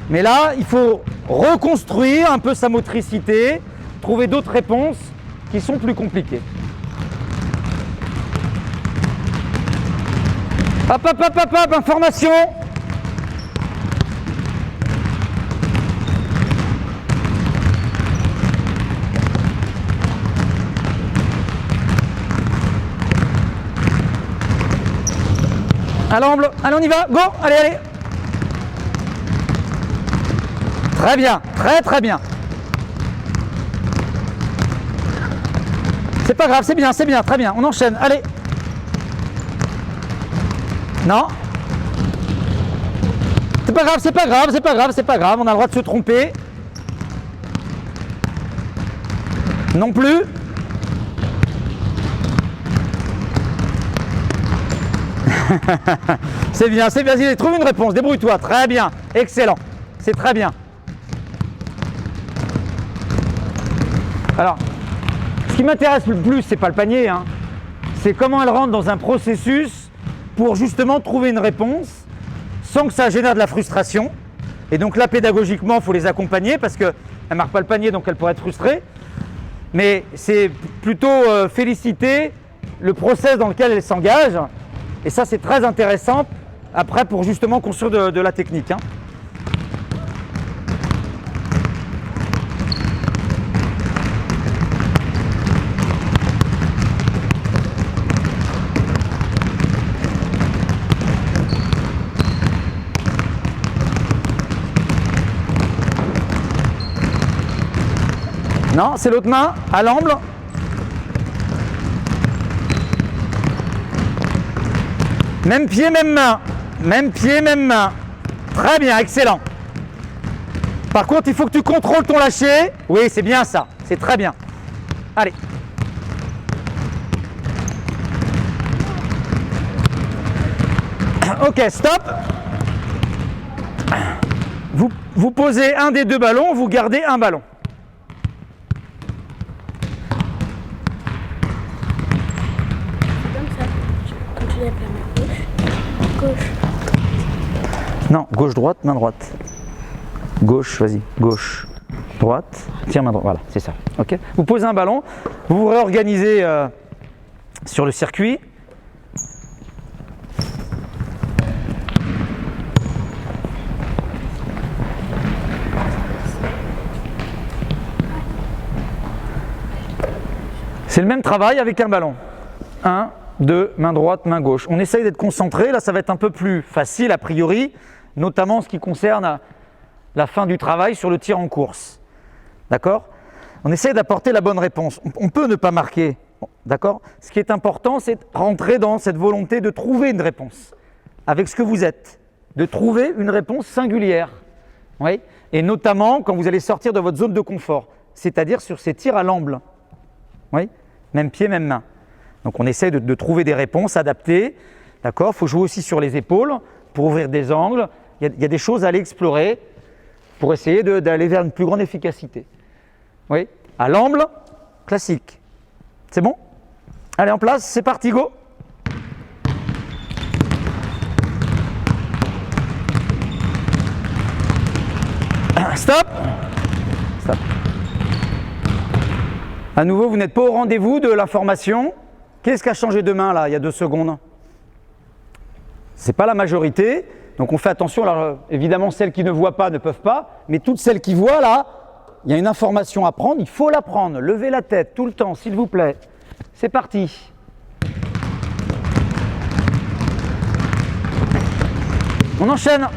Mais là, il faut reconstruire un peu sa motricité, trouver d'autres réponses qui sont plus compliquées. Hop, hop, hop, hop, hop, information. À l'amble, allez, on y va, go, allez, allez. Très bien, très très bien. C'est pas grave, c'est bien, très bien. On enchaîne, allez. Non. C'est pas grave, c'est pas grave, c'est pas grave, c'est pas grave. On a le droit de se tromper. Non plus. C'est bien, vas-y, trouve une réponse, débrouille-toi. Très bien, excellent. C'est très bien. Alors, ce qui m'intéresse le plus, c'est pas le panier, c'est comment elle rentre dans un processus pour justement trouver une réponse sans que ça génère de la frustration. Et donc là, pédagogiquement, il faut les accompagner parce qu'elle ne marque pas le panier, donc elle pourrait être frustrée. Mais c'est plutôt féliciter le process dans lequel elle s'engage. Et ça, c'est très intéressant après pour justement construire de la technique. Non, c'est l'autre main, à l'amble. Même pied, même main. Même pied, même main. Très bien, excellent. Par contre, il faut que tu contrôles ton lâcher. Oui, c'est bien ça. C'est très bien. Allez. Ok, stop. Vous posez un des 2 ballons, vous gardez un ballon. Non, gauche-droite, main droite. Gauche, vas-y, gauche, droite, tiens, main droite, voilà, c'est ça. Ok. Vous posez un ballon, vous vous réorganisez sur le circuit. C'est le même travail avec un ballon. 1, 2, main droite, main gauche. On essaye d'être concentré, là ça va être un peu plus facile a priori, notamment en ce qui concerne la fin du travail sur le tir en course. D'accord? On essaye d'apporter la bonne réponse. On peut ne pas marquer, d'accord? Ce qui est important, c'est de rentrer dans cette volonté de trouver une réponse, avec ce que vous êtes, de trouver une réponse singulière. Oui? Et notamment quand vous allez sortir de votre zone de confort, c'est-à-dire sur ces tirs à l'amble. Oui? Même pied, même main. Donc on essaie de trouver des réponses adaptées, d'accord? Il faut jouer aussi sur les épaules pour ouvrir des angles. Il y a des choses à aller explorer pour essayer d'aller vers une plus grande efficacité. Oui? À l'amble, classique. C'est bon? Allez, en place, c'est parti, go! Stop! Stop. À nouveau, vous n'êtes pas au rendez-vous de l'information. Qu'est-ce qui a changé de main là, il y a 2 secondes? Ce n'est pas la majorité, Donc on fait attention, alors évidemment celles qui ne voient pas ne peuvent pas, mais toutes celles qui voient là, il y a une information à prendre, il faut la prendre. Levez la tête tout le temps, s'il vous plaît. C'est parti. On enchaîne.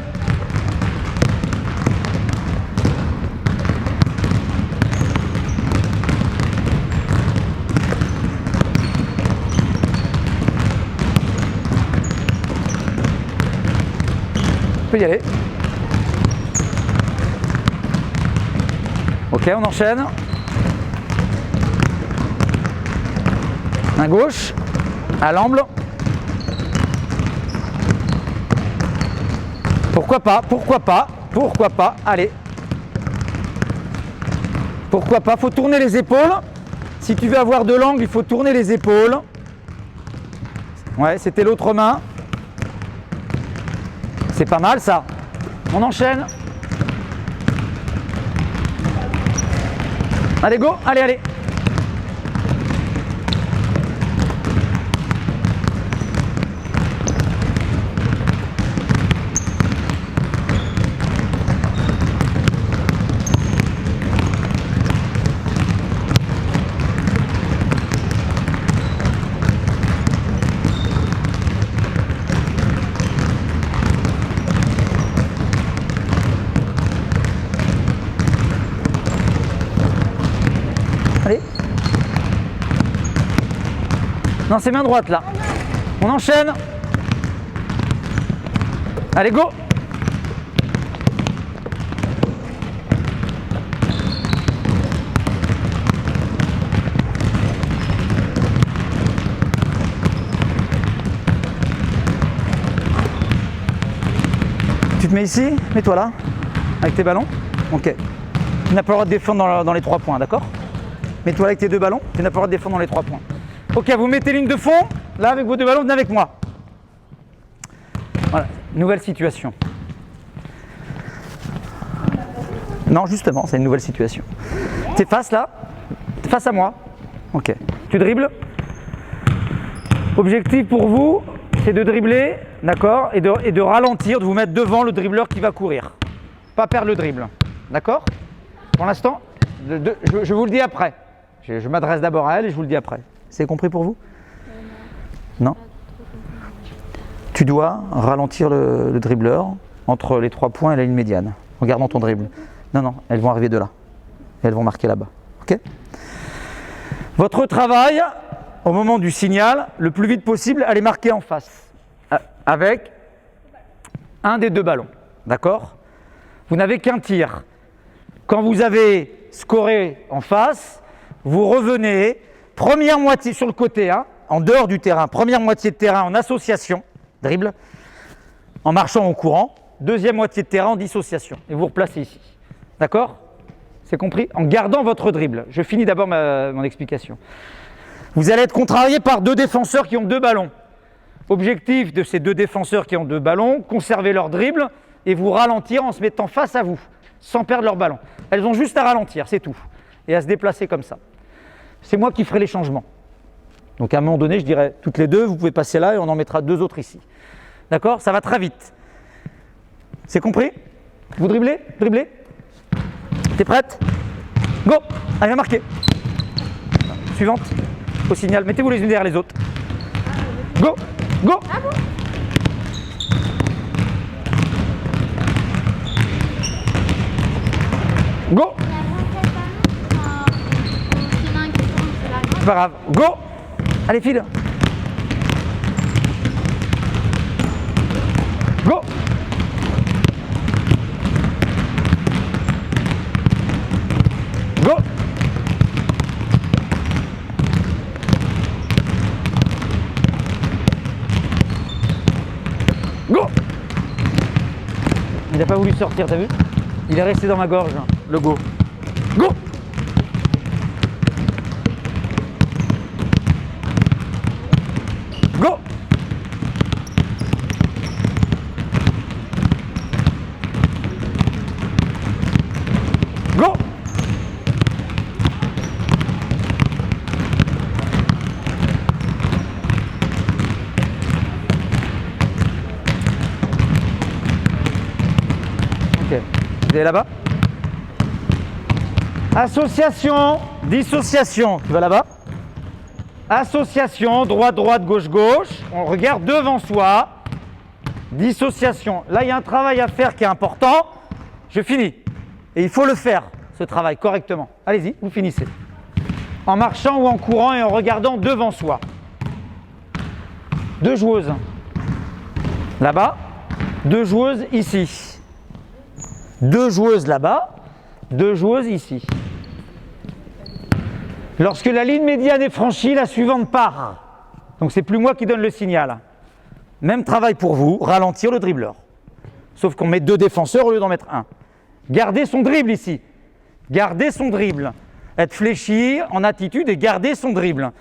On peut y aller. Ok, on enchaîne. Main gauche, à l'amble. Pourquoi pas, pourquoi pas, pourquoi pas, allez. Pourquoi pas, faut tourner les épaules. Si tu veux avoir de l'angle, il faut tourner les épaules. Ouais, c'était l'autre main. C'est pas mal ça. On enchaîne. Allez, go, allez, allez. Allez. Non, c'est main droite là. On enchaîne. Allez, go. Tu te mets ici, mets-toi là, avec tes ballons. Ok. Tu n'as pas le droit de défendre dans les 3 points, d'accord? Mets-toi là avec tes 2 ballons, tu n'as pas le droit de défendre dans les 3 points. Ok, vous mettez ligne de fond, là avec vos 2 ballons, venez avec moi. Voilà, nouvelle situation. Non, justement, c'est une nouvelle situation. T'es face là, t'es face à moi. Ok. Tu dribbles. Objectif pour vous, c'est de dribbler, d'accord, et de ralentir, de vous mettre devant le dribbleur qui va courir. Pas perdre le dribble, d'accord? Pour l'instant, je vous le dis après. Je m'adresse d'abord à elle et je vous le dis après. C'est compris pour vous? Non? Tu dois ralentir le dribbleur entre les 3 points et la ligne médiane, en gardant ton dribble. Non, non, elles vont arriver de là. Et elles vont marquer là-bas. Ok? Votre travail, au moment du signal, le plus vite possible, allez marquer en face. Avec un des 2 ballons. D'accord? Vous n'avez qu'un tir. Quand vous avez scoré en face, vous revenez, première moitié sur le côté, hein, en dehors du terrain, première moitié de terrain en association, dribble, en marchant en courant, deuxième moitié de terrain en dissociation, et vous replacez ici. D'accord? C'est compris? En gardant votre dribble. Je finis d'abord mon explication. Vous allez être contrarié par 2 défenseurs qui ont 2 ballons. Objectif de ces 2 défenseurs qui ont 2 ballons, conserver leur dribble et vous ralentir en se mettant face à vous, sans perdre leur ballon. Elles ont juste à ralentir, c'est tout, et à se déplacer comme ça. C'est moi qui ferai les changements. Donc à un moment donné, je dirais, toutes les 2, vous pouvez passer là et on en mettra 2 autres ici. D'accord? Ça va très vite. C'est compris? Vous dribblez? Dribblez? T'es prête? Go! Allez, marquer. Suivante. Au signal. Mettez-vous les unes derrière les autres. Go! Go! Ah bon? Go! C'est pas grave. Go! Allez, file. Go! Go! Go! Il n'a pas voulu sortir, t'as vu? Il est resté dans ma gorge, le go. Go! Go! Go! Vous allez là-bas. Association, dissociation. Tu vas là-bas. Association, droite, droite, gauche, gauche. On regarde devant soi. Dissociation. Là, il y a un travail à faire qui est important. Je finis. Et il faut le faire, ce travail, correctement. Allez-y, vous finissez. En marchant ou en courant et en regardant devant soi. 2 joueuses. Là-bas. 2 joueuses ici. 2 joueuses là-bas. 2 joueuses ici. Lorsque la ligne médiane est franchie, la suivante part. Donc c'est plus moi qui donne le signal. Même travail pour vous, ralentir le dribbleur. Sauf qu'on met 2 défenseurs au lieu d'en mettre 1. Gardez son dribble ici. Gardez son dribble. Être fléchi en attitude et garder son dribble.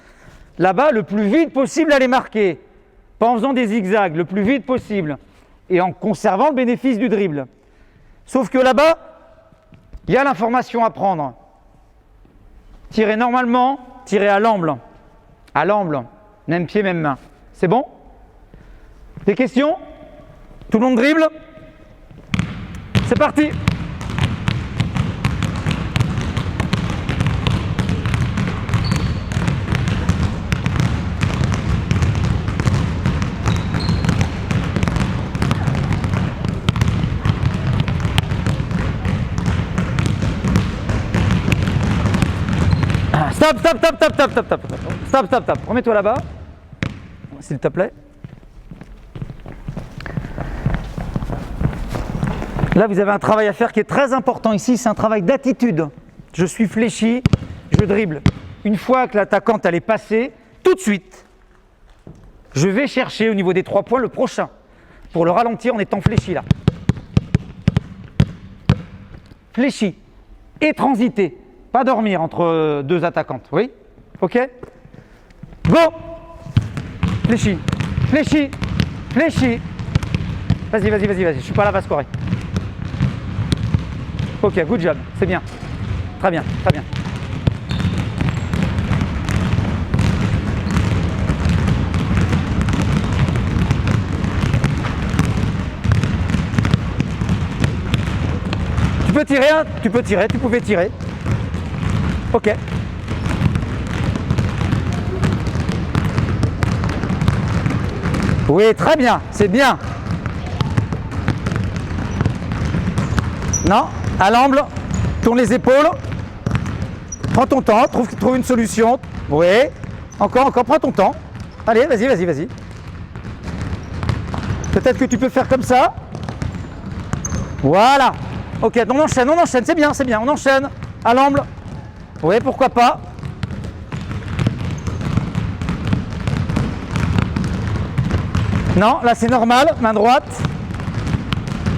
Là-bas, le plus vite possible, aller marquer. Pas en faisant des zigzags, le plus vite possible. Et en conservant le bénéfice du dribble. Sauf que là-bas, il y a l'information à prendre. Tirez normalement, tirez à l'amble. À l'amble, même pied, même main. C'est bon? Des questions? Tout le monde dribble? C'est parti! Stop, stop, stop, stop, stop, stop, stop, stop, stop, stop. Remets-toi là-bas, s'il te plaît. Là, vous avez un travail à faire qui est très important ici, c'est un travail d'attitude. Je suis fléchi, je dribble. Une fois que l'attaquante elle est passée, tout de suite, je vais chercher au niveau des 3 points le prochain pour le ralentir en étant fléchi là. Fléchi et transiter. Pas dormir entre 2 attaquantes, oui? Ok? Go! Fléchi, fléchi, fléchi. Vas-y, vas-y, vas-y, vas-y, je suis pas là, va scorer. Ok, good job, c'est bien. Très bien, très bien. Tu peux tirer, hein? Tu peux tirer, tu pouvais tirer. Ok. Oui, très bien, c'est bien. Non, à l'amble, tourne les épaules. Prends ton temps, trouve une solution. Oui, encore, prends ton temps. Allez, vas-y, vas-y, vas-y. Peut-être que tu peux faire comme ça. Voilà. Ok, on enchaîne, c'est bien, on enchaîne. À l'amble. Oui, pourquoi pas. Non, là c'est normal, main droite.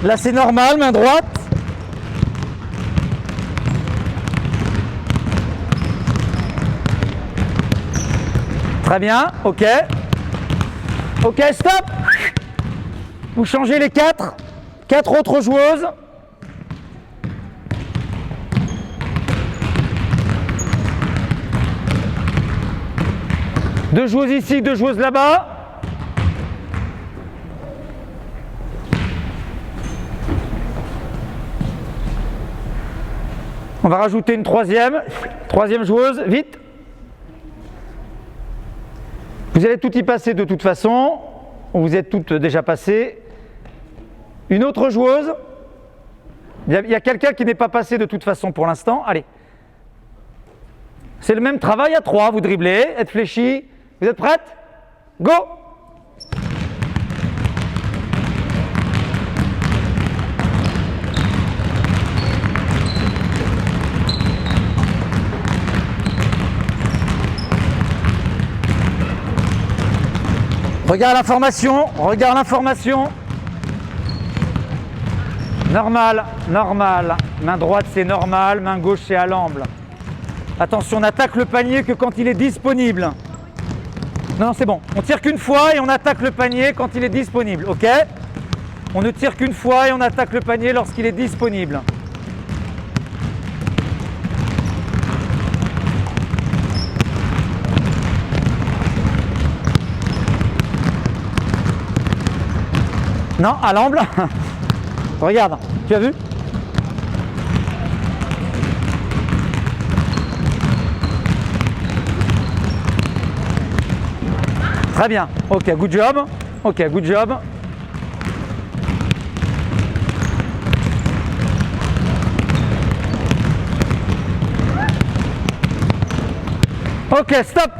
Là c'est normal, main droite. Très bien, ok. Ok, stop. Vous changez les 4 autres joueuses. Deux joueuses ici, 2 joueuses là-bas. On va rajouter une troisième joueuse, vite. Vous allez tout y passer de toute façon. Vous êtes toutes déjà passées. Une autre joueuse. Il y a quelqu'un qui n'est pas passé de toute façon pour l'instant. Allez. C'est le même travail à 3. Vous dribblez, êtes fléchi. Vous êtes prêtes? Go! Regarde l'information, regarde l'information. Normal, normal. Main droite c'est normal, main gauche c'est à l'amble. Attention, on attaque le panier que quand il est disponible. Non, c'est bon. On tire qu'une fois et on attaque le panier quand il est disponible, ok? On ne tire qu'une fois et on attaque le panier lorsqu'il est disponible. Non, à l'amble. Regarde, tu as vu? Très bien. Ok, good job. Ok, good job. Ok, stop.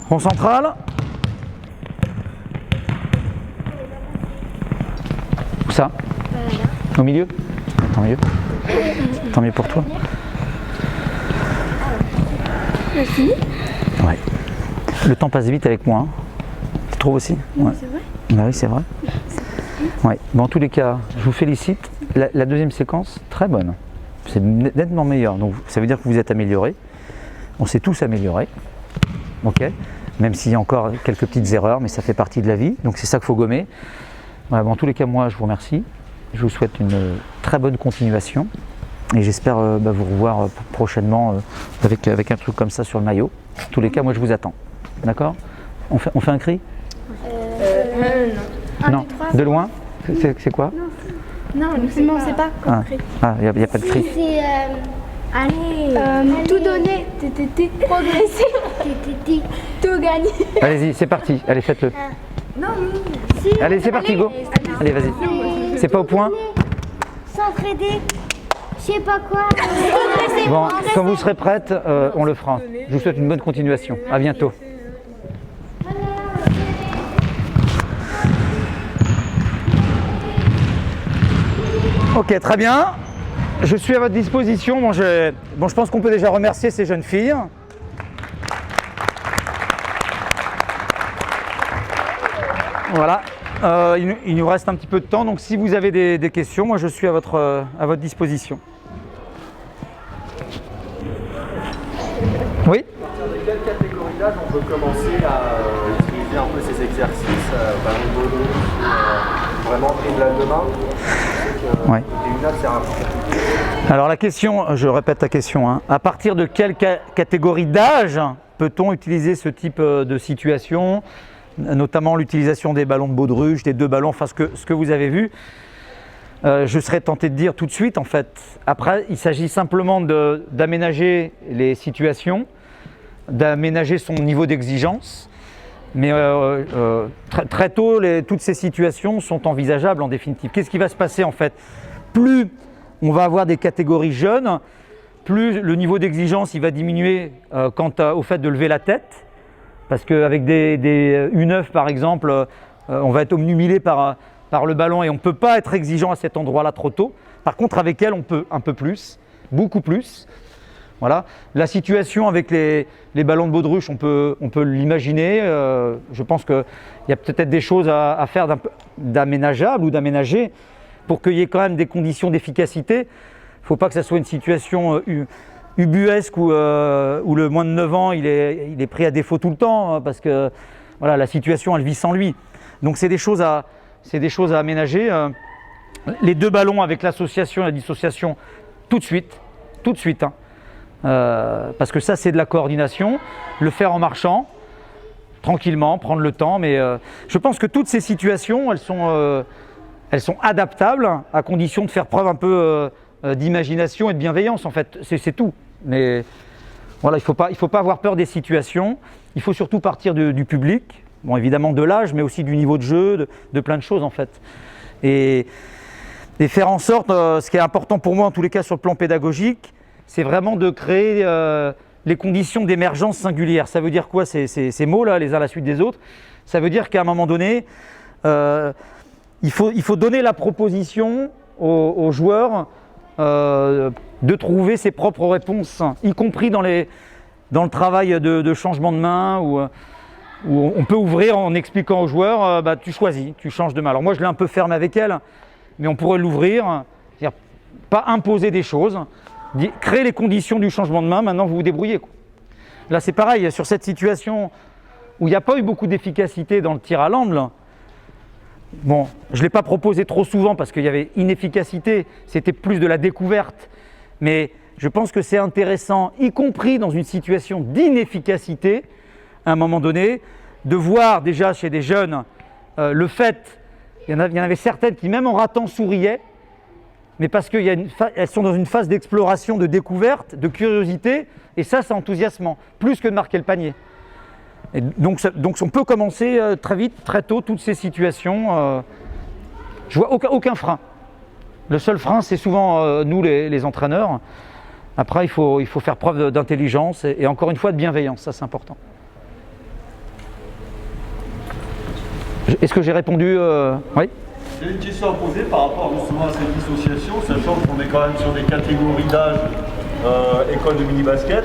Rond central. Où ça? Au milieu? Tant mieux. Tant mieux pour toi. Ouais. Le temps passe vite avec moi. Hein. Tu trouves aussi? Ouais. C'est vrai? Bah oui, c'est vrai. Ouais. Bon, en tous les cas, je vous félicite. La deuxième séquence, très bonne. C'est nettement meilleur. Donc, ça veut dire que vous êtes amélioré. On s'est tous améliorés. Ok. Même s'il y a encore quelques petites erreurs, mais ça fait partie de la vie. Donc, c'est ça qu'il faut gommer. Voilà, bon, en tous les cas, moi, je vous remercie. Je vous souhaite une très bonne continuation. Et j'espère vous revoir prochainement avec un truc comme ça sur le maillot. En tous les cas, moi, je vous attends. D'accord? On fait un cri? Non. Non. De loin? C'est quoi? Non, c'est pas. Ah, il n'y a pas de cri. C'est allez, tout donner, progresser, tout gagner. Allez-y, c'est parti. Allez, faites-le. Non, Allez, c'est parti, go. Allez, vas-y. C'est pas au point? S'entraider, je sais pas quoi. Bon, quand vous serez prête, on le fera. Je vous souhaite une bonne continuation. À bientôt. Ok, très bien. Je suis à votre disposition. Bon, je pense qu'on peut déjà remercier ces jeunes filles. Voilà. Il nous reste un petit peu de temps, donc si vous avez des questions, moi je suis à votre disposition. Oui? À partir de quelle catégorie d'âge on peut commencer à utiliser un peu ces exercices, ballon de dos, vraiment dribble de main? Ouais. Et une c'est un peu. Alors la question, je répète la question, hein. À partir de quelle catégorie d'âge peut-on utiliser ce type de situation, notamment l'utilisation des ballons de baudruche, des deux ballons, enfin ce que vous avez vu? Je serais tenté de dire tout de suite en fait. Après, il s'agit simplement d'aménager les situations, d'aménager son niveau d'exigence, mais très tôt, toutes ces situations sont envisageables en définitive. Qu'est-ce qui va se passer en fait? Plus on va avoir des catégories jeunes, plus le niveau d'exigence il va diminuer quant au fait de lever la tête, parce qu'avec des U9 par exemple, on va être obnubilé par le ballon et on ne peut pas être exigeant à cet endroit-là trop tôt. Par contre, avec elle, on peut un peu plus, beaucoup plus. Voilà. La situation avec les ballons de baudruche, on peut l'imaginer. Je pense qu'il y a peut-être des choses à faire d'aménageable ou d'aménager pour qu'il y ait quand même des conditions d'efficacité. Il ne faut pas que ça soit une situation ubuesque où le moins de 9 ans il est pris à défaut tout le temps parce que voilà, la situation elle vit sans lui. Donc c'est des choses à aménager. Les deux ballons avec l'association et la dissociation tout de suite. Hein. Parce que ça c'est de la coordination, le faire en marchant, tranquillement, prendre le temps, mais je pense que toutes ces situations elles sont adaptables à condition de faire preuve un peu d'imagination et de bienveillance en fait, c'est tout. Mais voilà, il faut pas avoir peur des situations, il faut surtout partir du public, bon évidemment de l'âge, mais aussi du niveau de jeu, de plein de choses en fait. Et faire en sorte, ce qui est important pour moi en tous les cas sur le plan pédagogique, c'est vraiment de créer les conditions d'émergence singulière. Ça veut dire quoi ces mots-là, les uns à la suite des autres? Ça veut dire qu'à un moment donné, il faut donner la proposition aux joueurs de trouver ses propres réponses, y compris dans le travail de changement de main, où on peut ouvrir en expliquant aux joueurs, tu choisis, tu changes de main. Alors moi je l'ai un peu fermé avec elle, mais on pourrait l'ouvrir, c'est-à-dire pas imposer des choses, créer les conditions du changement de main, maintenant vous vous débrouillez. Là c'est pareil, sur cette situation où il n'y a pas eu beaucoup d'efficacité dans le tir à l'angle, bon, je ne l'ai pas proposé trop souvent parce qu'il y avait inefficacité, c'était plus de la découverte, mais je pense que c'est intéressant, y compris dans une situation d'inefficacité, à un moment donné, de voir déjà chez des jeunes le fait, il y en avait certaines qui même en ratant souriaient, mais parce qu'elles sont dans une phase d'exploration, de découverte, de curiosité, et ça c'est enthousiasmant, plus que de marquer le panier. Et donc on peut commencer très vite, très tôt, toutes ces situations. Je vois aucun frein. Le seul frein, c'est souvent nous, les entraîneurs. Après, il faut faire preuve d'intelligence et encore une fois de bienveillance, ça c'est important. Est-ce que j'ai répondu Oui. J'ai une question à poser par rapport justement à cette dissociation, sachant qu'on est quand même sur des catégories d'âge école de mini-basket.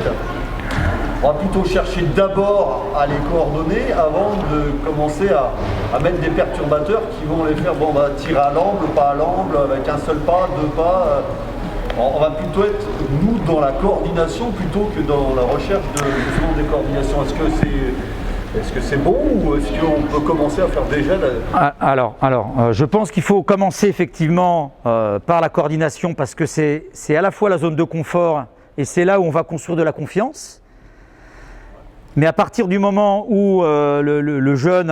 On va plutôt chercher d'abord à les coordonner avant de commencer à mettre des perturbateurs qui vont les faire, bon, on va tirer à l'angle, pas à l'angle, avec un seul pas, deux pas. On va plutôt être, nous, dans la coordination plutôt que dans la recherche justement des coordinations. Est-ce que c'est bon ou est-ce qu'on peut commencer à faire déjà Alors, je pense qu'il faut commencer effectivement par la coordination parce que c'est à la fois la zone de confort et c'est là où on va construire de la confiance. Mais à partir du moment où le jeune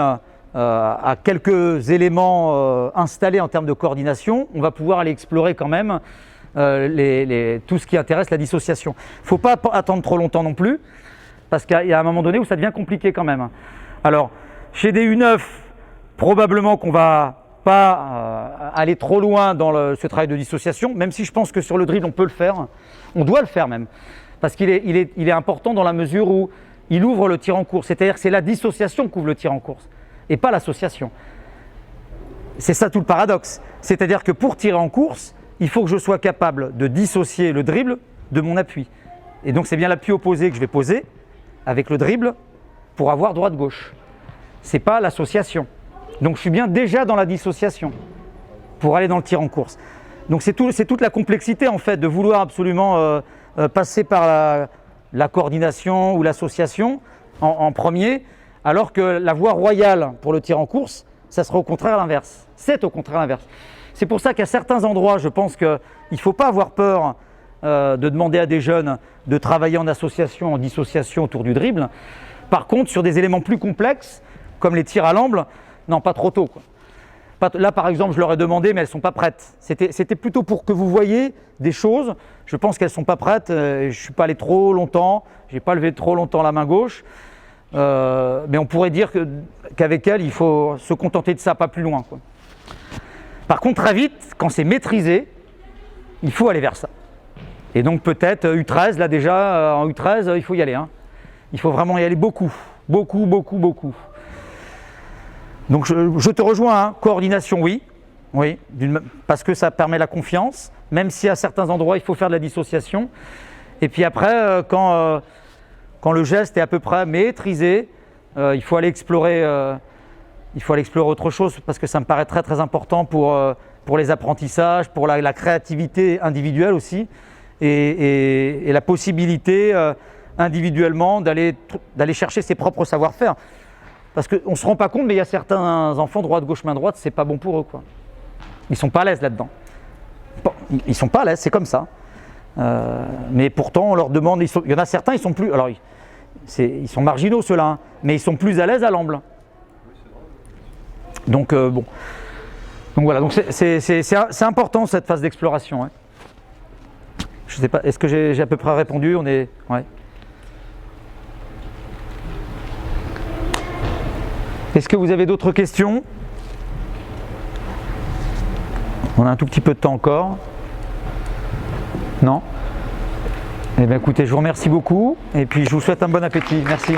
a quelques éléments installés en termes de coordination, on va pouvoir aller explorer quand même tout ce qui intéresse la dissociation. Il ne faut pas attendre trop longtemps non plus, parce qu'il y a un moment donné où ça devient compliqué quand même. Alors, chez des U9, probablement qu'on ne va pas aller trop loin dans ce travail de dissociation, même si je pense que sur le dribble, on peut le faire, on doit le faire même, parce qu'il est important dans la mesure où il ouvre le tir en course, c'est-à-dire que c'est la dissociation qui ouvre le tir en course, et pas l'association. C'est ça tout le paradoxe, c'est-à-dire que pour tirer en course, il faut que je sois capable de dissocier le dribble de mon appui. Et donc c'est bien l'appui opposé que je vais poser avec le dribble pour avoir droite-gauche. Ce n'est pas l'association. Donc je suis bien déjà dans la dissociation pour aller dans le tir en course. Donc c'est toute la complexité en fait de vouloir absolument passer par la coordination ou l'association en premier, alors que la voie royale pour le tir en course, ça sera au contraire l'inverse. C'est au contraire l'inverse. C'est pour ça qu'à certains endroits, je pense qu'il ne faut pas avoir peur de demander à des jeunes de travailler en association, en dissociation autour du dribble. Par contre, sur des éléments plus complexes, comme les tirs à l'amble, non, pas trop tôt, quoi. Là, par exemple, je leur ai demandé, mais elles ne sont pas prêtes. C'était plutôt pour que vous voyez des choses. Je pense qu'elles ne sont pas prêtes. Je ne suis pas allé trop longtemps. Je n'ai pas levé trop longtemps la main gauche. Mais on pourrait dire qu'avec elles, il faut se contenter de ça, pas plus loin, quoi. Par contre, très vite, quand c'est maîtrisé, il faut aller vers ça. Et donc peut-être U13, là déjà, en U13, il faut y aller. Hein. Il faut vraiment y aller beaucoup. Beaucoup. Donc je te rejoins, hein. Coordination, oui, parce que ça permet la confiance, même si à certains endroits il faut faire de la dissociation. Et puis après, quand le geste est à peu près maîtrisé, il faut aller explorer autre chose, parce que ça me paraît très très important pour les apprentissages, pour la créativité individuelle aussi, et la possibilité individuellement d'aller chercher ses propres savoir-faire. Parce qu'on ne se rend pas compte, mais il y a certains enfants droite, gauche, main droite, c'est pas bon pour eux, quoi. Ils sont pas à l'aise là-dedans. Ils sont pas à l'aise, c'est comme ça. Mais pourtant, on leur demande. Il y en a certains, ils sont plus. Alors, ils sont marginaux ceux-là, hein, mais ils sont plus à l'aise à l'amble. Donc bon. Donc voilà. Donc c'est important cette phase d'exploration. Hein. Je sais pas. Est-ce que j'ai à peu près répondu? On est. Ouais. Est-ce que vous avez d'autres questions? On a un tout petit peu de temps encore. Non? Eh bien écoutez, je vous remercie beaucoup et puis je vous souhaite un bon appétit. Merci.